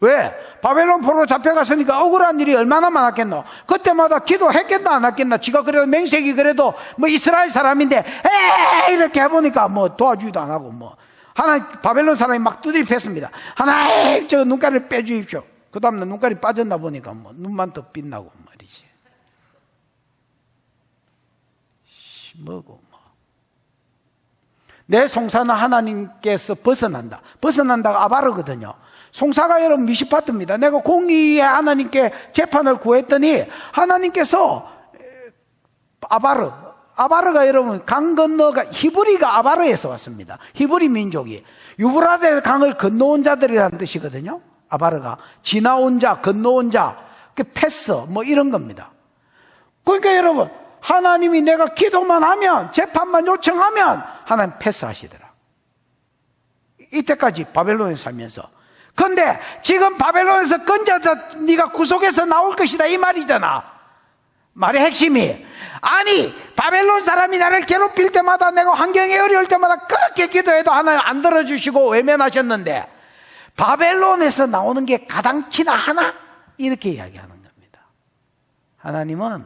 왜? 바벨론 포로로 잡혀갔으니까 억울한 일이 얼마나 많았겠노? 그때마다 기도했겠나 안 했겠나? 지가 그래도 맹세기 그래도 이스라엘 사람인데 이렇게 해보니까 도와주기도 안 하고 하나님, 바벨론 사람이 막 두드리 팼습니다. 하나님, 저 눈가리를 빼주십시오. 그 다음날 눈가리 빠졌나 보니까 뭐 눈만 더 빛나고 말이지. 뭐고 뭐. 내 송사는 하나님께서 벗어난다. 벗어난다가 아바르거든요. 송사가 여러분 미시파트입니다. 내가 공의에 하나님께 재판을 구했더니 하나님께서 아바르가 여러분 강 건너가 히브리가 아바르에서 왔습니다. 히브리 민족이 유브라데 강을 건너온 자들이라는 뜻이거든요. 아바르가 지나온 자, 건너온 자, 패스 뭐 이런 겁니다. 그러니까 여러분 하나님이 내가 기도만 하면 재판만 요청하면 하나님 패스하시더라. 이때까지 바벨론에 살면서. 그런데 지금 바벨론에서 건져서 네가 구속해서 나올 것이다 이 말이잖아. 말의 핵심이 아니 바벨론 사람이 나를 괴롭힐 때마다 내가 환경이 어려울 때마다 그렇게 기도해도 하나님 안 들어주시고 외면하셨는데 바벨론에서 나오는 게 가당치나 하나? 이렇게 이야기하는 겁니다. 하나님은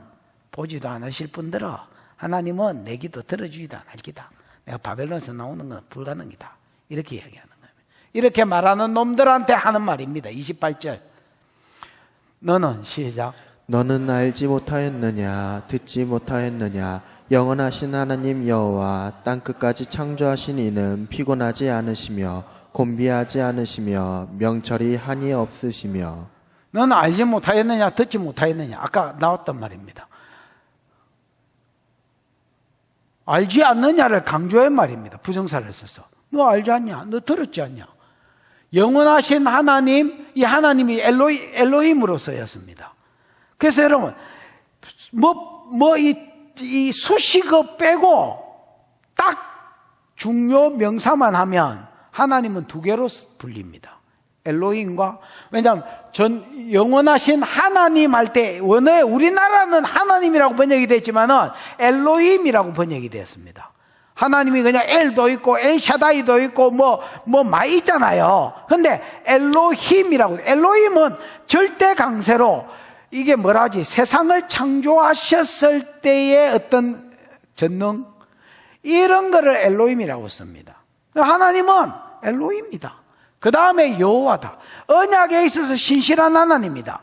보지도 않으실 분들어 하나님은 내 기도 들어주지도 않을 기다. 내가 바벨론에서 나오는 건 불가능이다. 이렇게 이야기하는 겁니다. 이렇게 말하는 놈들한테 하는 말입니다. 28절 너는 시작 너는 알지 못하였느냐 듣지 못하였느냐 영원하신 하나님 여호와 땅끝까지 창조하신 이는 피곤하지 않으시며 곤비하지 않으시며 명철이 한이 없으시며 너는 알지 못하였느냐 듣지 못하였느냐 아까 나왔단 말입니다. 알지 않느냐를 강조한 말입니다. 부정사를 써서 너 알지 않냐? 너 들었지 않냐? 영원하신 하나님, 이 하나님이 엘로힘으로서였습니다. 그래서 여러분, 이 수식어 빼고 딱 중요 명사만 하면 하나님은 두 개로 불립니다. 엘로힘과, 왜냐하면 영원하신 하나님 할 때, 우리나라는 하나님이라고 번역이 됐지만은 엘로힘이라고 번역이 됐습니다. 하나님이 그냥 엘도 있고 엘샤다이도 있고 많이 있잖아요. 근데 엘로힘이라고, 엘로힘은 절대 강세로 이게 뭐라지? 세상을 창조하셨을 때의 어떤 전능 이런 거를 엘로힘이라고 씁니다. 하나님은 엘로힘입니다. 그 다음에 여호와다. 언약에 있어서 신실한 하나님입니다.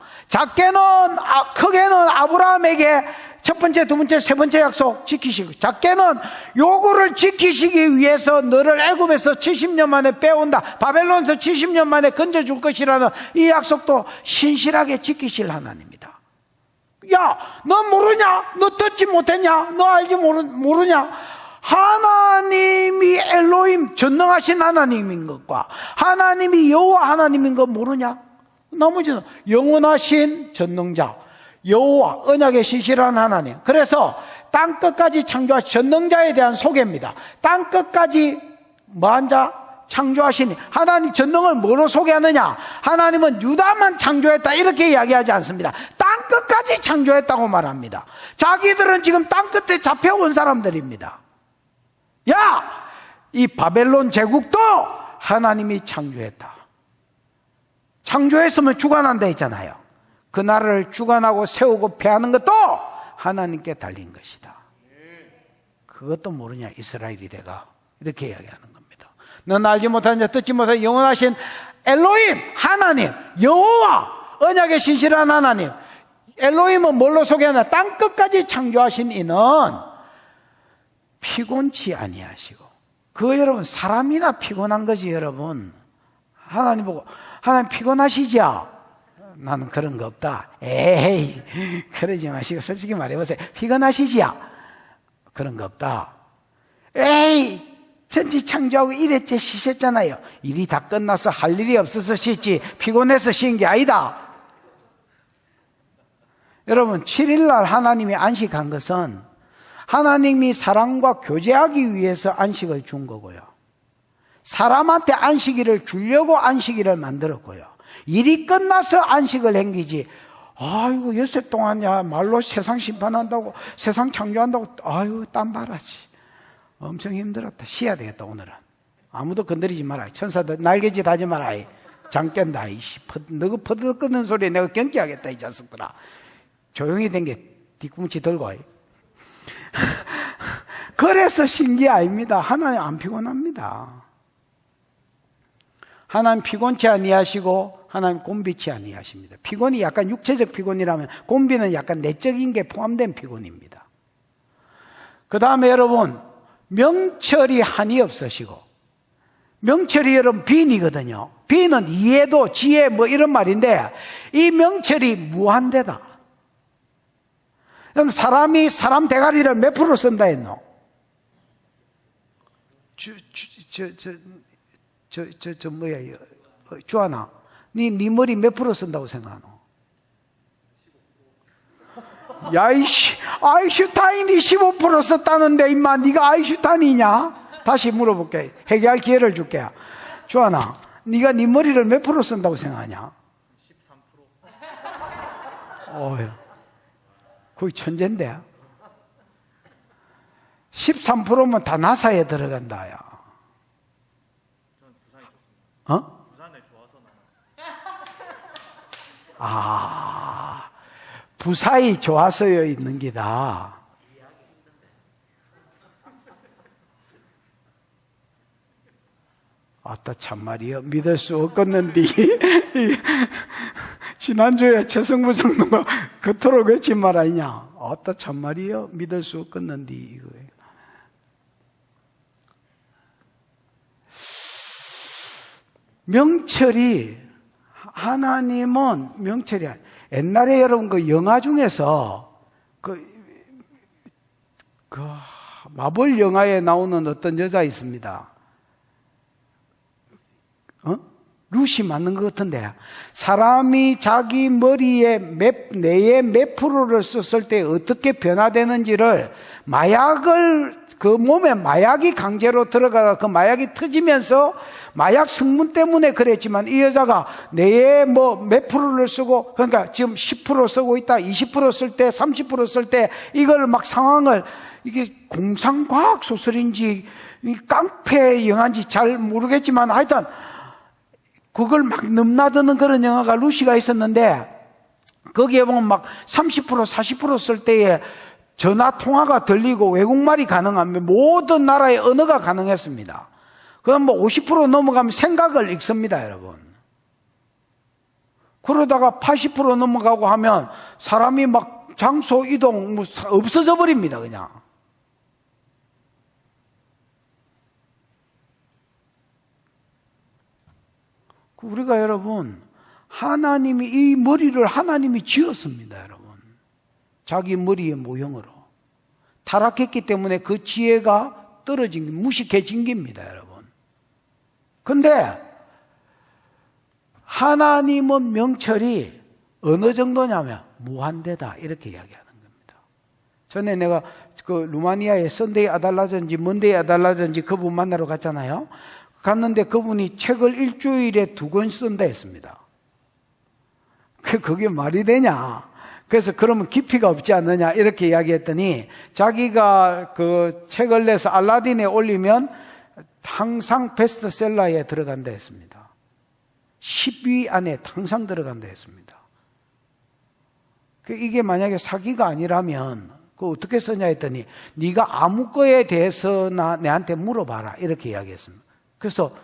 크게는 아브라함에게 첫 번째, 두 번째, 세 번째 약속 지키시고, 작게는 요구를 지키시기 위해서 너를 애굽에서 70년 만에 빼온다. 바벨론에서 70년 만에 건져줄 것이라는 이 약속도 신실하게 지키실 하나님입니다. 야, 너 모르냐? 너 듣지 못했냐? 너 알지 모르냐? 하나님이 엘로힘 전능하신 하나님인 것과 하나님이 여호와 하나님인 것 모르냐? 나머지는 영원하신 전능자 여호와 언약의 신실한 하나님. 그래서 땅끝까지 창조하신 전능자에 대한 소개입니다. 땅끝까지 뭐한 자? 창조하시니. 하나님 전능을 뭐로 소개하느냐? 하나님은 유다만 창조했다 이렇게 이야기하지 않습니다. 땅끝까지 창조했다고 말합니다. 자기들은 지금 땅끝에 잡혀온 사람들입니다. 야! 이 바벨론 제국도 하나님이 창조했다. 창조했으면 주관한다 했잖아요. 그 나라를 주관하고 세우고 폐하는 것도 하나님께 달린 것이다. 그것도 모르냐 이스라엘이 내가 이렇게 이야기하는 겁니다. 넌 알지 못하는 자 듣지 못하는 영원하신 엘로힘 하나님 여호와 언약의 신실한 하나님. 엘로힘은 뭘로 소개하나? 땅끝까지 창조하신 이는 피곤치 아니하시고. 그거 여러분 사람이나 피곤한 거지 여러분. 하나님 보고 하나님 피곤하시죠? 나는 그런 거 없다. 에이 그러지 마시고 솔직히 말해보세요. 피곤하시지요? 그런 거 없다. 에이 천지 창조하고 일했지 쉬셨잖아요. 일이 다 끝나서 할 일이 없어서 쉬지 피곤해서 쉰 게 아니다. 여러분 7일날 하나님이 안식한 것은 하나님이 사람과 교제하기 위해서 안식을 준 거고요. 사람한테 안식일을 주려고 안식일을 만들었고요. 일이 끝나서 안식을 행기지. 아이고 여세 동안야 말로 세상 심판한다고 세상 창조한다고 아유 땀 봐라지. 엄청 힘들었다. 쉬어야 되겠다 오늘은. 아무도 건드리지 마라. 천사들 날개짓 하지 마라. 장 깬다. 너가 퍼득 끄는 소리에 내가 경계하겠다 이 자식들아. 조용히 된 게 뒤꿈치 들고. 그래서 쉰 게 아닙니다. 하나님 안 피곤합니다. 하나님 피곤치 아니하시고 하나님 곤비치 아니하십니다. 피곤이 약간 육체적 피곤이라면 곤비는 약간 내적인 게 포함된 피곤입니다. 그 다음에 여러분, 명철이 한이 없으시고, 명철이 여러분 빈이거든요. 빈은 이해도 지혜 뭐 이런 말인데, 이 명철이 무한대다. 그럼 사람이 사람 대가리를 몇 프로 쓴다 했노? 뭐야, 주하나, 네 머리 몇 프로 쓴다고 생각하노? 야이씨, 아인슈타인이 15% 썼다는데 임마 네가 아인슈타인이냐? 다시 물어볼게. 해결할 기회를 줄게. 주하나, 네가 네 머리를 몇 프로 쓴다고 생각하냐? 13%. 어휴, 거의 천재인데. 13%면 다 나사에 들어간다, 야. 어? 부산에 좋아서 나왔어요. 부사히 좋아서여 있는 기다. 아따 참말이여, 믿을 수 없겠는디. 지난주에 최성부 장로가 그토록 외친 말 아니냐. 아따 참말이여, 믿을 수 없겠는디 이거예요. 명철이, 하나님은 명철이 아니에요. 옛날에 여러분 그 영화 중에서 그 마블 영화에 나오는 어떤 여자 있습니다. 루시 맞는 것 같은데, 사람이 자기 머리에 뇌에 몇 프로를 썼을 때 어떻게 변화되는지를 마약을, 그 몸에 마약이 강제로 들어가서 그 마약이 터지면서 마약 성분 때문에 그랬지만 이 여자가 뇌에 뭐 몇 프로를 쓰고, 그러니까 지금 10% 쓰고 있다, 20% 쓸 때, 30% 쓸 때 이걸 막 상황을, 이게 공상과학 소설인지 깡패 영화인지 잘 모르겠지만 하여튼 그걸 막 넘나드는 그런 영화가 루시가 있었는데, 거기에 보면 막 30% 40% 쓸 때에 전화 통화가 들리고 외국말이 가능하면 모든 나라의 언어가 가능했습니다. 그럼 뭐 50% 넘어가면 생각을 읽습니다, 여러분. 그러다가 80% 넘어가고 하면 사람이 막 장소 이동 뭐 없어져 버립니다, 그냥. 우리가 여러분, 하나님이 이 머리를 하나님이 지었습니다, 여러분. 자기 머리의 모형으로. 타락했기 때문에 그 지혜가 떨어진, 무식해진 겁니다, 여러분. 근데 하나님은 명철이 어느 정도냐면 무한대다, 이렇게 이야기하는 겁니다. 전에 내가 그 루마니아의 선데이 아달라전지, 먼데이 아달라전지 그분 만나러 갔잖아요. 갔는데 그분이 책을 일주일에 2권 쓴다 했습니다. 그게 말이 되냐? 그래서 그러면 깊이가 없지 않느냐? 이렇게 이야기했더니 자기가 그 책을 내서 알라딘에 올리면 항상 베스트셀러에 들어간다 했습니다. 10위 안에 항상 들어간다 했습니다. 이게 만약에 사기가 아니라면 그 어떻게 쓰냐 했더니 네가 아무 거에 대해서나 내한테 물어봐라, 이렇게 이야기했습니다. 그래서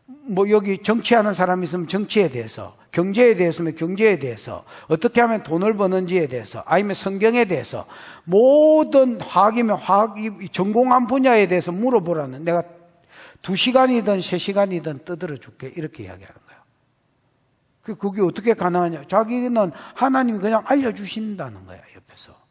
뭐 여기 정치하는 사람이 있으면 정치에 대해서, 경제에 대해서면 경제에 대해서, 어떻게 하면 돈을 버는지에 대해서, 아니면 성경에 대해서, 모든 화학이면 화학 전공한 분야에 대해서 물어보라는, 내가 2시간이든 3시간이든 떠들어 줄게, 이렇게 이야기하는 거예요. 그게 어떻게 가능하냐? 자기는 하나님이 그냥 알려주신다는 거야, 옆에서.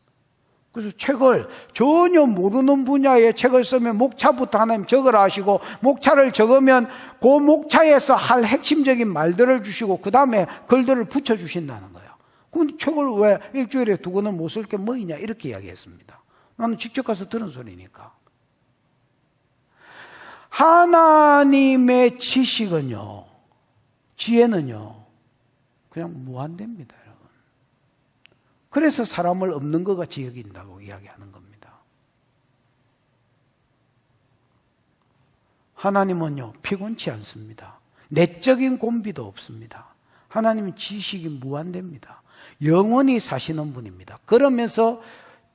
그래서 책을 전혀 모르는 분야의 책을 쓰면 목차부터 하나님 적으라 하시고, 목차를 적으면 그 목차에서 할 핵심적인 말들을 주시고 그 다음에 글들을 붙여주신다는 거예요. 근데 책을 왜 일주일에 2권을 못 쓸 게 뭐이냐, 이렇게 이야기했습니다. 나는 직접 가서 들은 소리니까. 하나님의 지식은요, 지혜는요, 그냥 무한대입니다, 여러분. 그래서 사람을 없는 것 같이 여긴다고 이야기하는 겁니다. 하나님은요, 피곤치 않습니다. 내적인 곤비도 없습니다. 하나님은 지식이 무한대입니다. 영원히 사시는 분입니다. 그러면서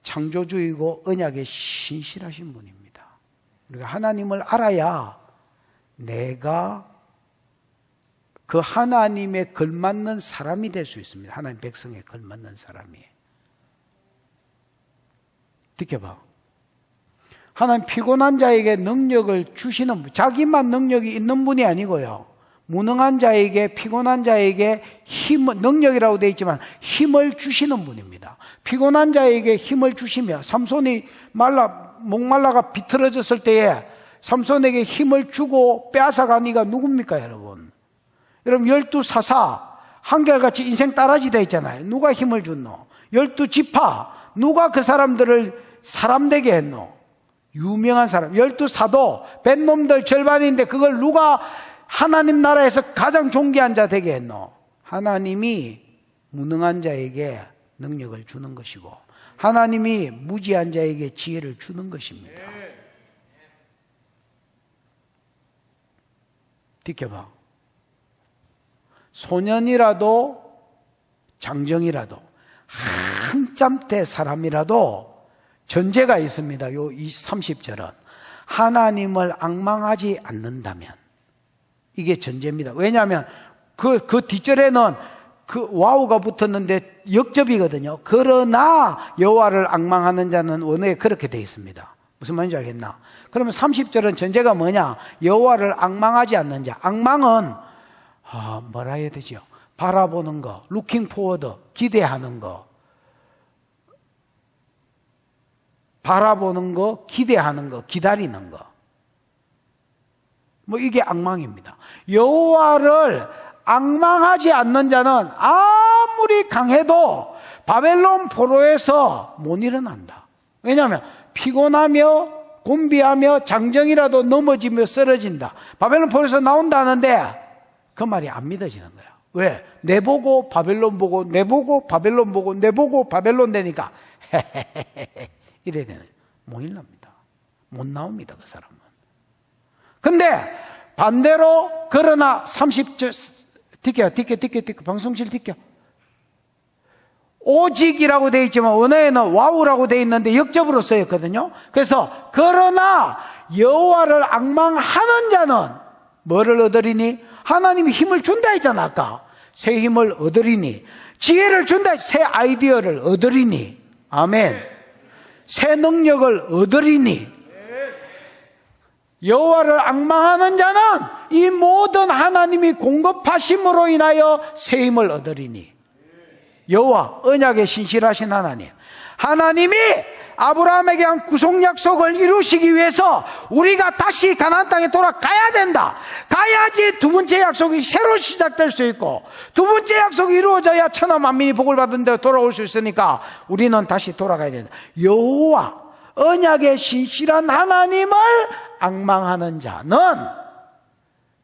창조주이고 언약에 신실하신 분입니다. 우리가 하나님을 알아야 내가 그 하나님에 걸맞는 사람이 될 수 있습니다. 하나님 백성에 걸맞는 사람이. 느껴봐. 하나님 피곤한 자에게 능력을 주시는 분, 자기만 능력이 있는 분이 아니고요. 무능한 자에게, 피곤한 자에게 능력이라고 되어 있지만 힘을 주시는 분입니다. 피곤한 자에게 힘을 주시며 삼손이 목말라가 비틀어졌을 때에 삼손에게 힘을 주고 빼앗아간 이가 누굽니까, 여러분? 여러분, 12사사, 한결같이 인생 따라지 되어 있잖아요. 누가 힘을 줬노? 12지파, 누가 그 사람들을 사람 되게 했노? 유명한 사람. 12사도, 뱃놈들 절반인데 그걸 누가 하나님 나라에서 가장 존귀한 자 되게 했노? 하나님이 무능한 자에게 능력을 주는 것이고, 하나님이 무지한 자에게 지혜를 주는 것입니다. 지켜봐. 소년이라도 장정이라도 한참 때 사람이라도 전제가 있습니다. 요 30절은 하나님을 앙망하지 않는다면, 이게 전제입니다. 왜냐하면 그 뒷절에는 그 와우가 붙었는데 역접이거든요. 그러나 여호와를 앙망하는 자는 원어에 그렇게 되어 있습니다. 무슨 말인지 알겠나? 그러면 30절은 전제가 뭐냐? 여호와를 앙망하지 않는 자. 앙망은 뭐라 해야 되죠? 바라보는 거, looking forward, 기대하는 거, 바라보는 거, 기대하는 거, 기다리는 거. 뭐 이게 앙망입니다. 여호와를 앙망하지 않는 자는 아무리 강해도 바벨론 포로에서 못 일어난다. 왜냐하면 피곤하며 곤비하며 장정이라도 넘어지며 쓰러진다. 바벨론 포로에서 나온다는데 그 말이 안 믿어지는 거야. 왜? 내보고 바벨론 보고 내보고 바벨론 보고 내보고 바벨론 되니까 이래야 되는 거예요. 못 일납니다. 못 나옵니다. 그 사람은. 근데 반대로 그러나 30절 디켜 방송실 디켜 오직이라고 되어 있지만 원어에는 와우라고 되어 있는데 역접으로 쓰였거든요. 그래서 그러나 여호와를 앙망하는 자는 뭐를 얻으리니? 하나님이 힘을 준다 했잖아. 아까 새 힘을 얻으리니, 지혜를 준다, 새 아이디어를 얻으리니, 아멘, 새 능력을 얻으리니, 여호와를 앙망하는 자는 이 모든 하나님이 공급하심으로 인하여 새 힘을 얻으리니. 여호와, 언약의 신실하신 하나님, 하나님이 아브라함에게 한 구속 약속을 이루시기 위해서 우리가 다시 가나안 땅에 돌아가야 된다. 가야지 두 번째 약속이 새로 시작될 수 있고, 두 번째 약속이 이루어져야 천하 만민이 복을 받은 데 돌아올 수 있으니까 우리는 다시 돌아가야 된다. 여호와, 언약의 신실한 하나님을 앙망하는 자는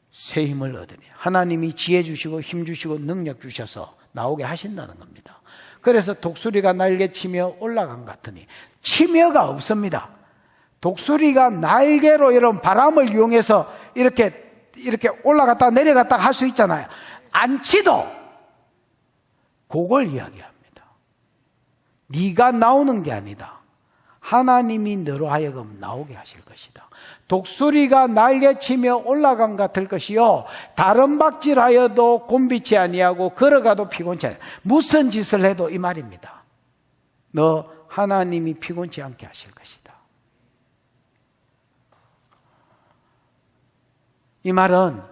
새 힘을 얻으니, 하나님이 지혜 주시고 힘 주시고 능력 주셔서 나오게 하신다는 겁니다. 그래서 독수리가 날개치며 올라간 같으니, 치며가 없습니다. 독수리가 날개로 이런 바람을 이용해서 이렇게 올라갔다 내려갔다 할 수 있잖아요. 안치도 그걸 이야기합니다. 네가 나오는 게 아니다. 하나님이 너로 하여금 나오게 하실 것이다. 독수리가 날개치며 올라간 같을 것이요, 다른 박질하여도 곤비치 아니하고 걸어가도 피곤치 아니하고. 무슨 짓을 해도 이 말입니다. 너 하나님이 피곤치 않게 하실 것이다. 이 말은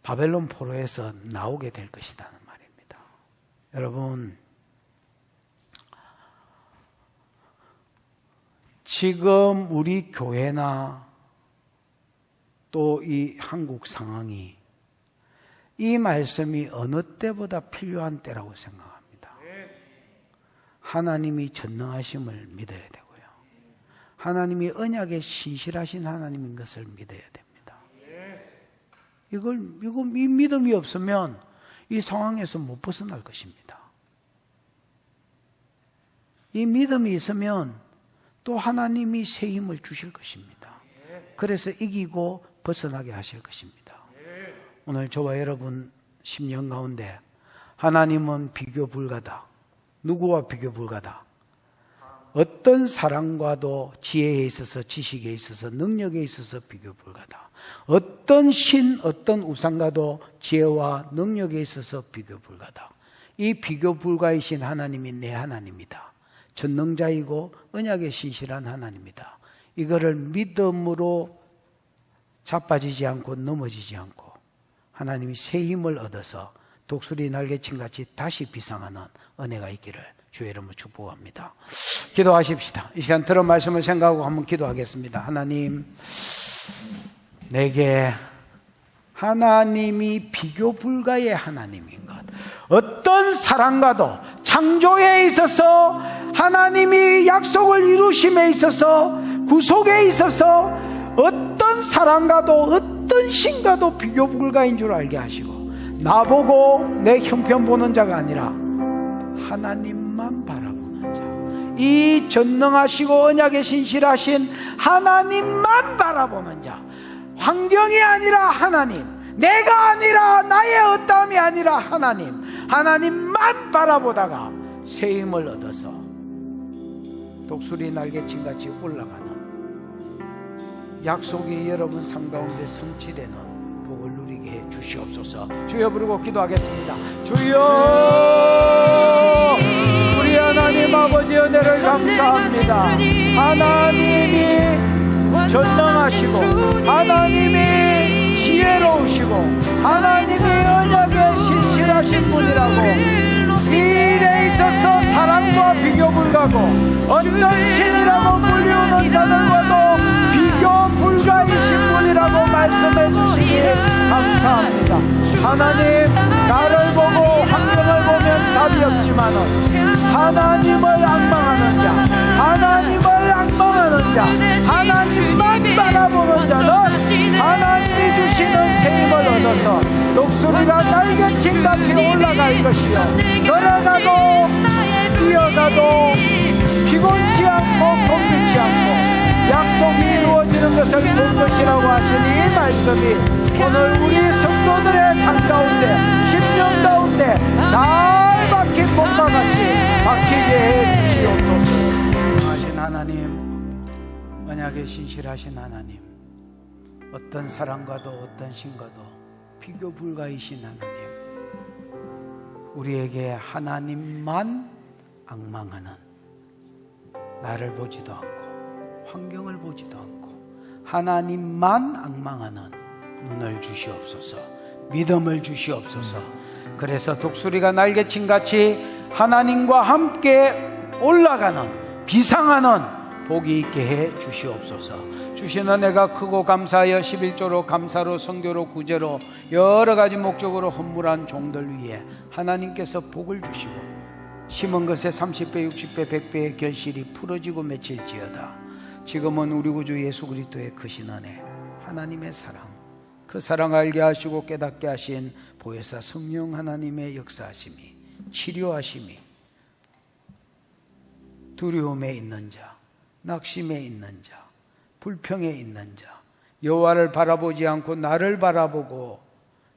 바벨론 포로에서 나오게 될 것이라는 말입니다. 여러분, 지금 우리 교회나 또 이 한국 상황이 이 말씀이 어느 때보다 필요한 때라고 생각합니다. 하나님이 전능하심을 믿어야 되고요, 하나님이 언약에 신실하신 하나님인 것을 믿어야 됩니다. 이 믿음이 없으면 이 상황에서 못 벗어날 것입니다. 이 믿음이 있으면 또 하나님이 새 힘을 주실 것입니다. 그래서 이기고 벗어나게 하실 것입니다. 오늘 저와 여러분 심령 가운데 하나님은 비교 불가다. 누구와 비교 불가다? 어떤 사랑과도 지혜에 있어서, 지식에 있어서, 능력에 있어서 비교 불가다. 어떤 신, 어떤 우상과도 지혜와 능력에 있어서 비교 불가다. 이 비교 불가이신 하나님이 내 하나님이다. 전능자이고 언약에 신실한 하나님이다. 이거를 믿음으로 자빠지지 않고 넘어지지 않고 하나님이 새 힘을 얻어서 독수리 날개침같이 다시 비상하는 은혜가 있기를 주의 이름으로 축복합니다. 기도하십시다. 이 시간 들은 말씀을 생각하고 한번 기도하겠습니다. 하나님, 내게 하나님이 비교 불가의 하나님인 것, 어떤 사랑과도 창조에 있어서 하나님이 약속을 이루심에 있어서 구속에 있어서 어떤 사랑과도 어떤 신과도 비교 불가인 줄 알게 하시고 나보고 내 형편 보는 자가 아니라 하나님만 바라보는 자, 이 전능하시고 언약에 신실하신 하나님만 바라보는 자, 환경이 아니라 하나님, 내가 아니라 나의 어떠함이 아니라 하나님만 바라보다가 새 힘을 얻어서 독수리 날개침같이 올라가는 약속이 여러분 삶 가운데 성취되는 복을 누리게 해 주시옵소서. 주여 부르고 기도하겠습니다. 주여, 우리 하나님 아버지 은혜를 감사합니다. 하나님이 전능하시고 하나님이 지혜로우시고 하나님이 언약에 신실하신 분이라고, 이 일에 있어서 사랑과 비교 불가고 어떤 신이라고 불리우는 자들과도 비교 불가이신 분이라고 말씀해 주시니 감사합니다. 하나님, 나를 보고 환경을 보면 답이 없지만은 하나님을 앙망하는 자, 하나님만 바라보는 자는 하나님이 주시는 새 힘을 얻어서 독수리가 날개침같이 올라갈 것이요, 걸어가도 뛰어가도 피곤치 않고 곤두지 않고 약속이 이루어지는 것을 볼 것이라고 하시니 이 말씀이 오늘 우리 성도들의 삶 가운데, 심령 가운데 잘 박힌 복과 같이 박히게 해 주시옵소서. 하신 하나님, 언약에 신실하신 하나님, 어떤 사랑과도 어떤 신과도 비교 불가이신 하나님, 우리에게 하나님만 앙망하는, 나를 보지도 않고 환경을 보지도 않고 하나님만 앙망하는 눈을 주시옵소서, 믿음을 주시옵소서. 그래서 독수리가 날개침같이 하나님과 함께 올라가는, 비상하는 복이 있게 해 주시옵소서. 주신 은혜가 크고 감사하여 11조로 감사로 선교로 구제로 여러 가지 목적으로 헌물한 종들 위에 하나님께서 복을 주시고 심은 것에 30배 60배 100배의 결실이 풀어지고 맺힐지어다. 지금은 우리 구주 예수 그리스도의 크신 은혜, 하나님의 사랑, 그 사랑 알게 하시고 깨닫게 하신 보혜사 성령 하나님의 역사하심이, 치료하심이, 두려움에 있는 자, 낙심에 있는 자, 불평에 있는 자, 여호와를 바라보지 않고 나를 바라보고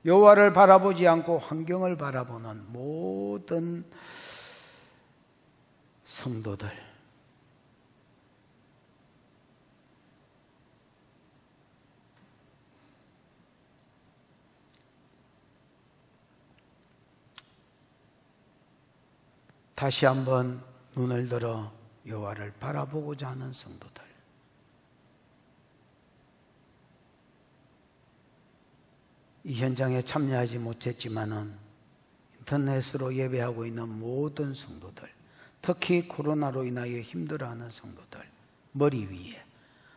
여호와를 바라보지 않고 환경을 바라보는 모든 성도들, 다시 한번 눈을 들어 여호와를 바라보고자 하는 성도들, 이 현장에 참여하지 못했지만은 인터넷으로 예배하고 있는 모든 성도들, 특히 코로나로 인하여 힘들어하는 성도들 머리 위에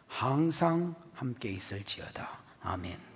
항상 함께 있을지어다. 아멘.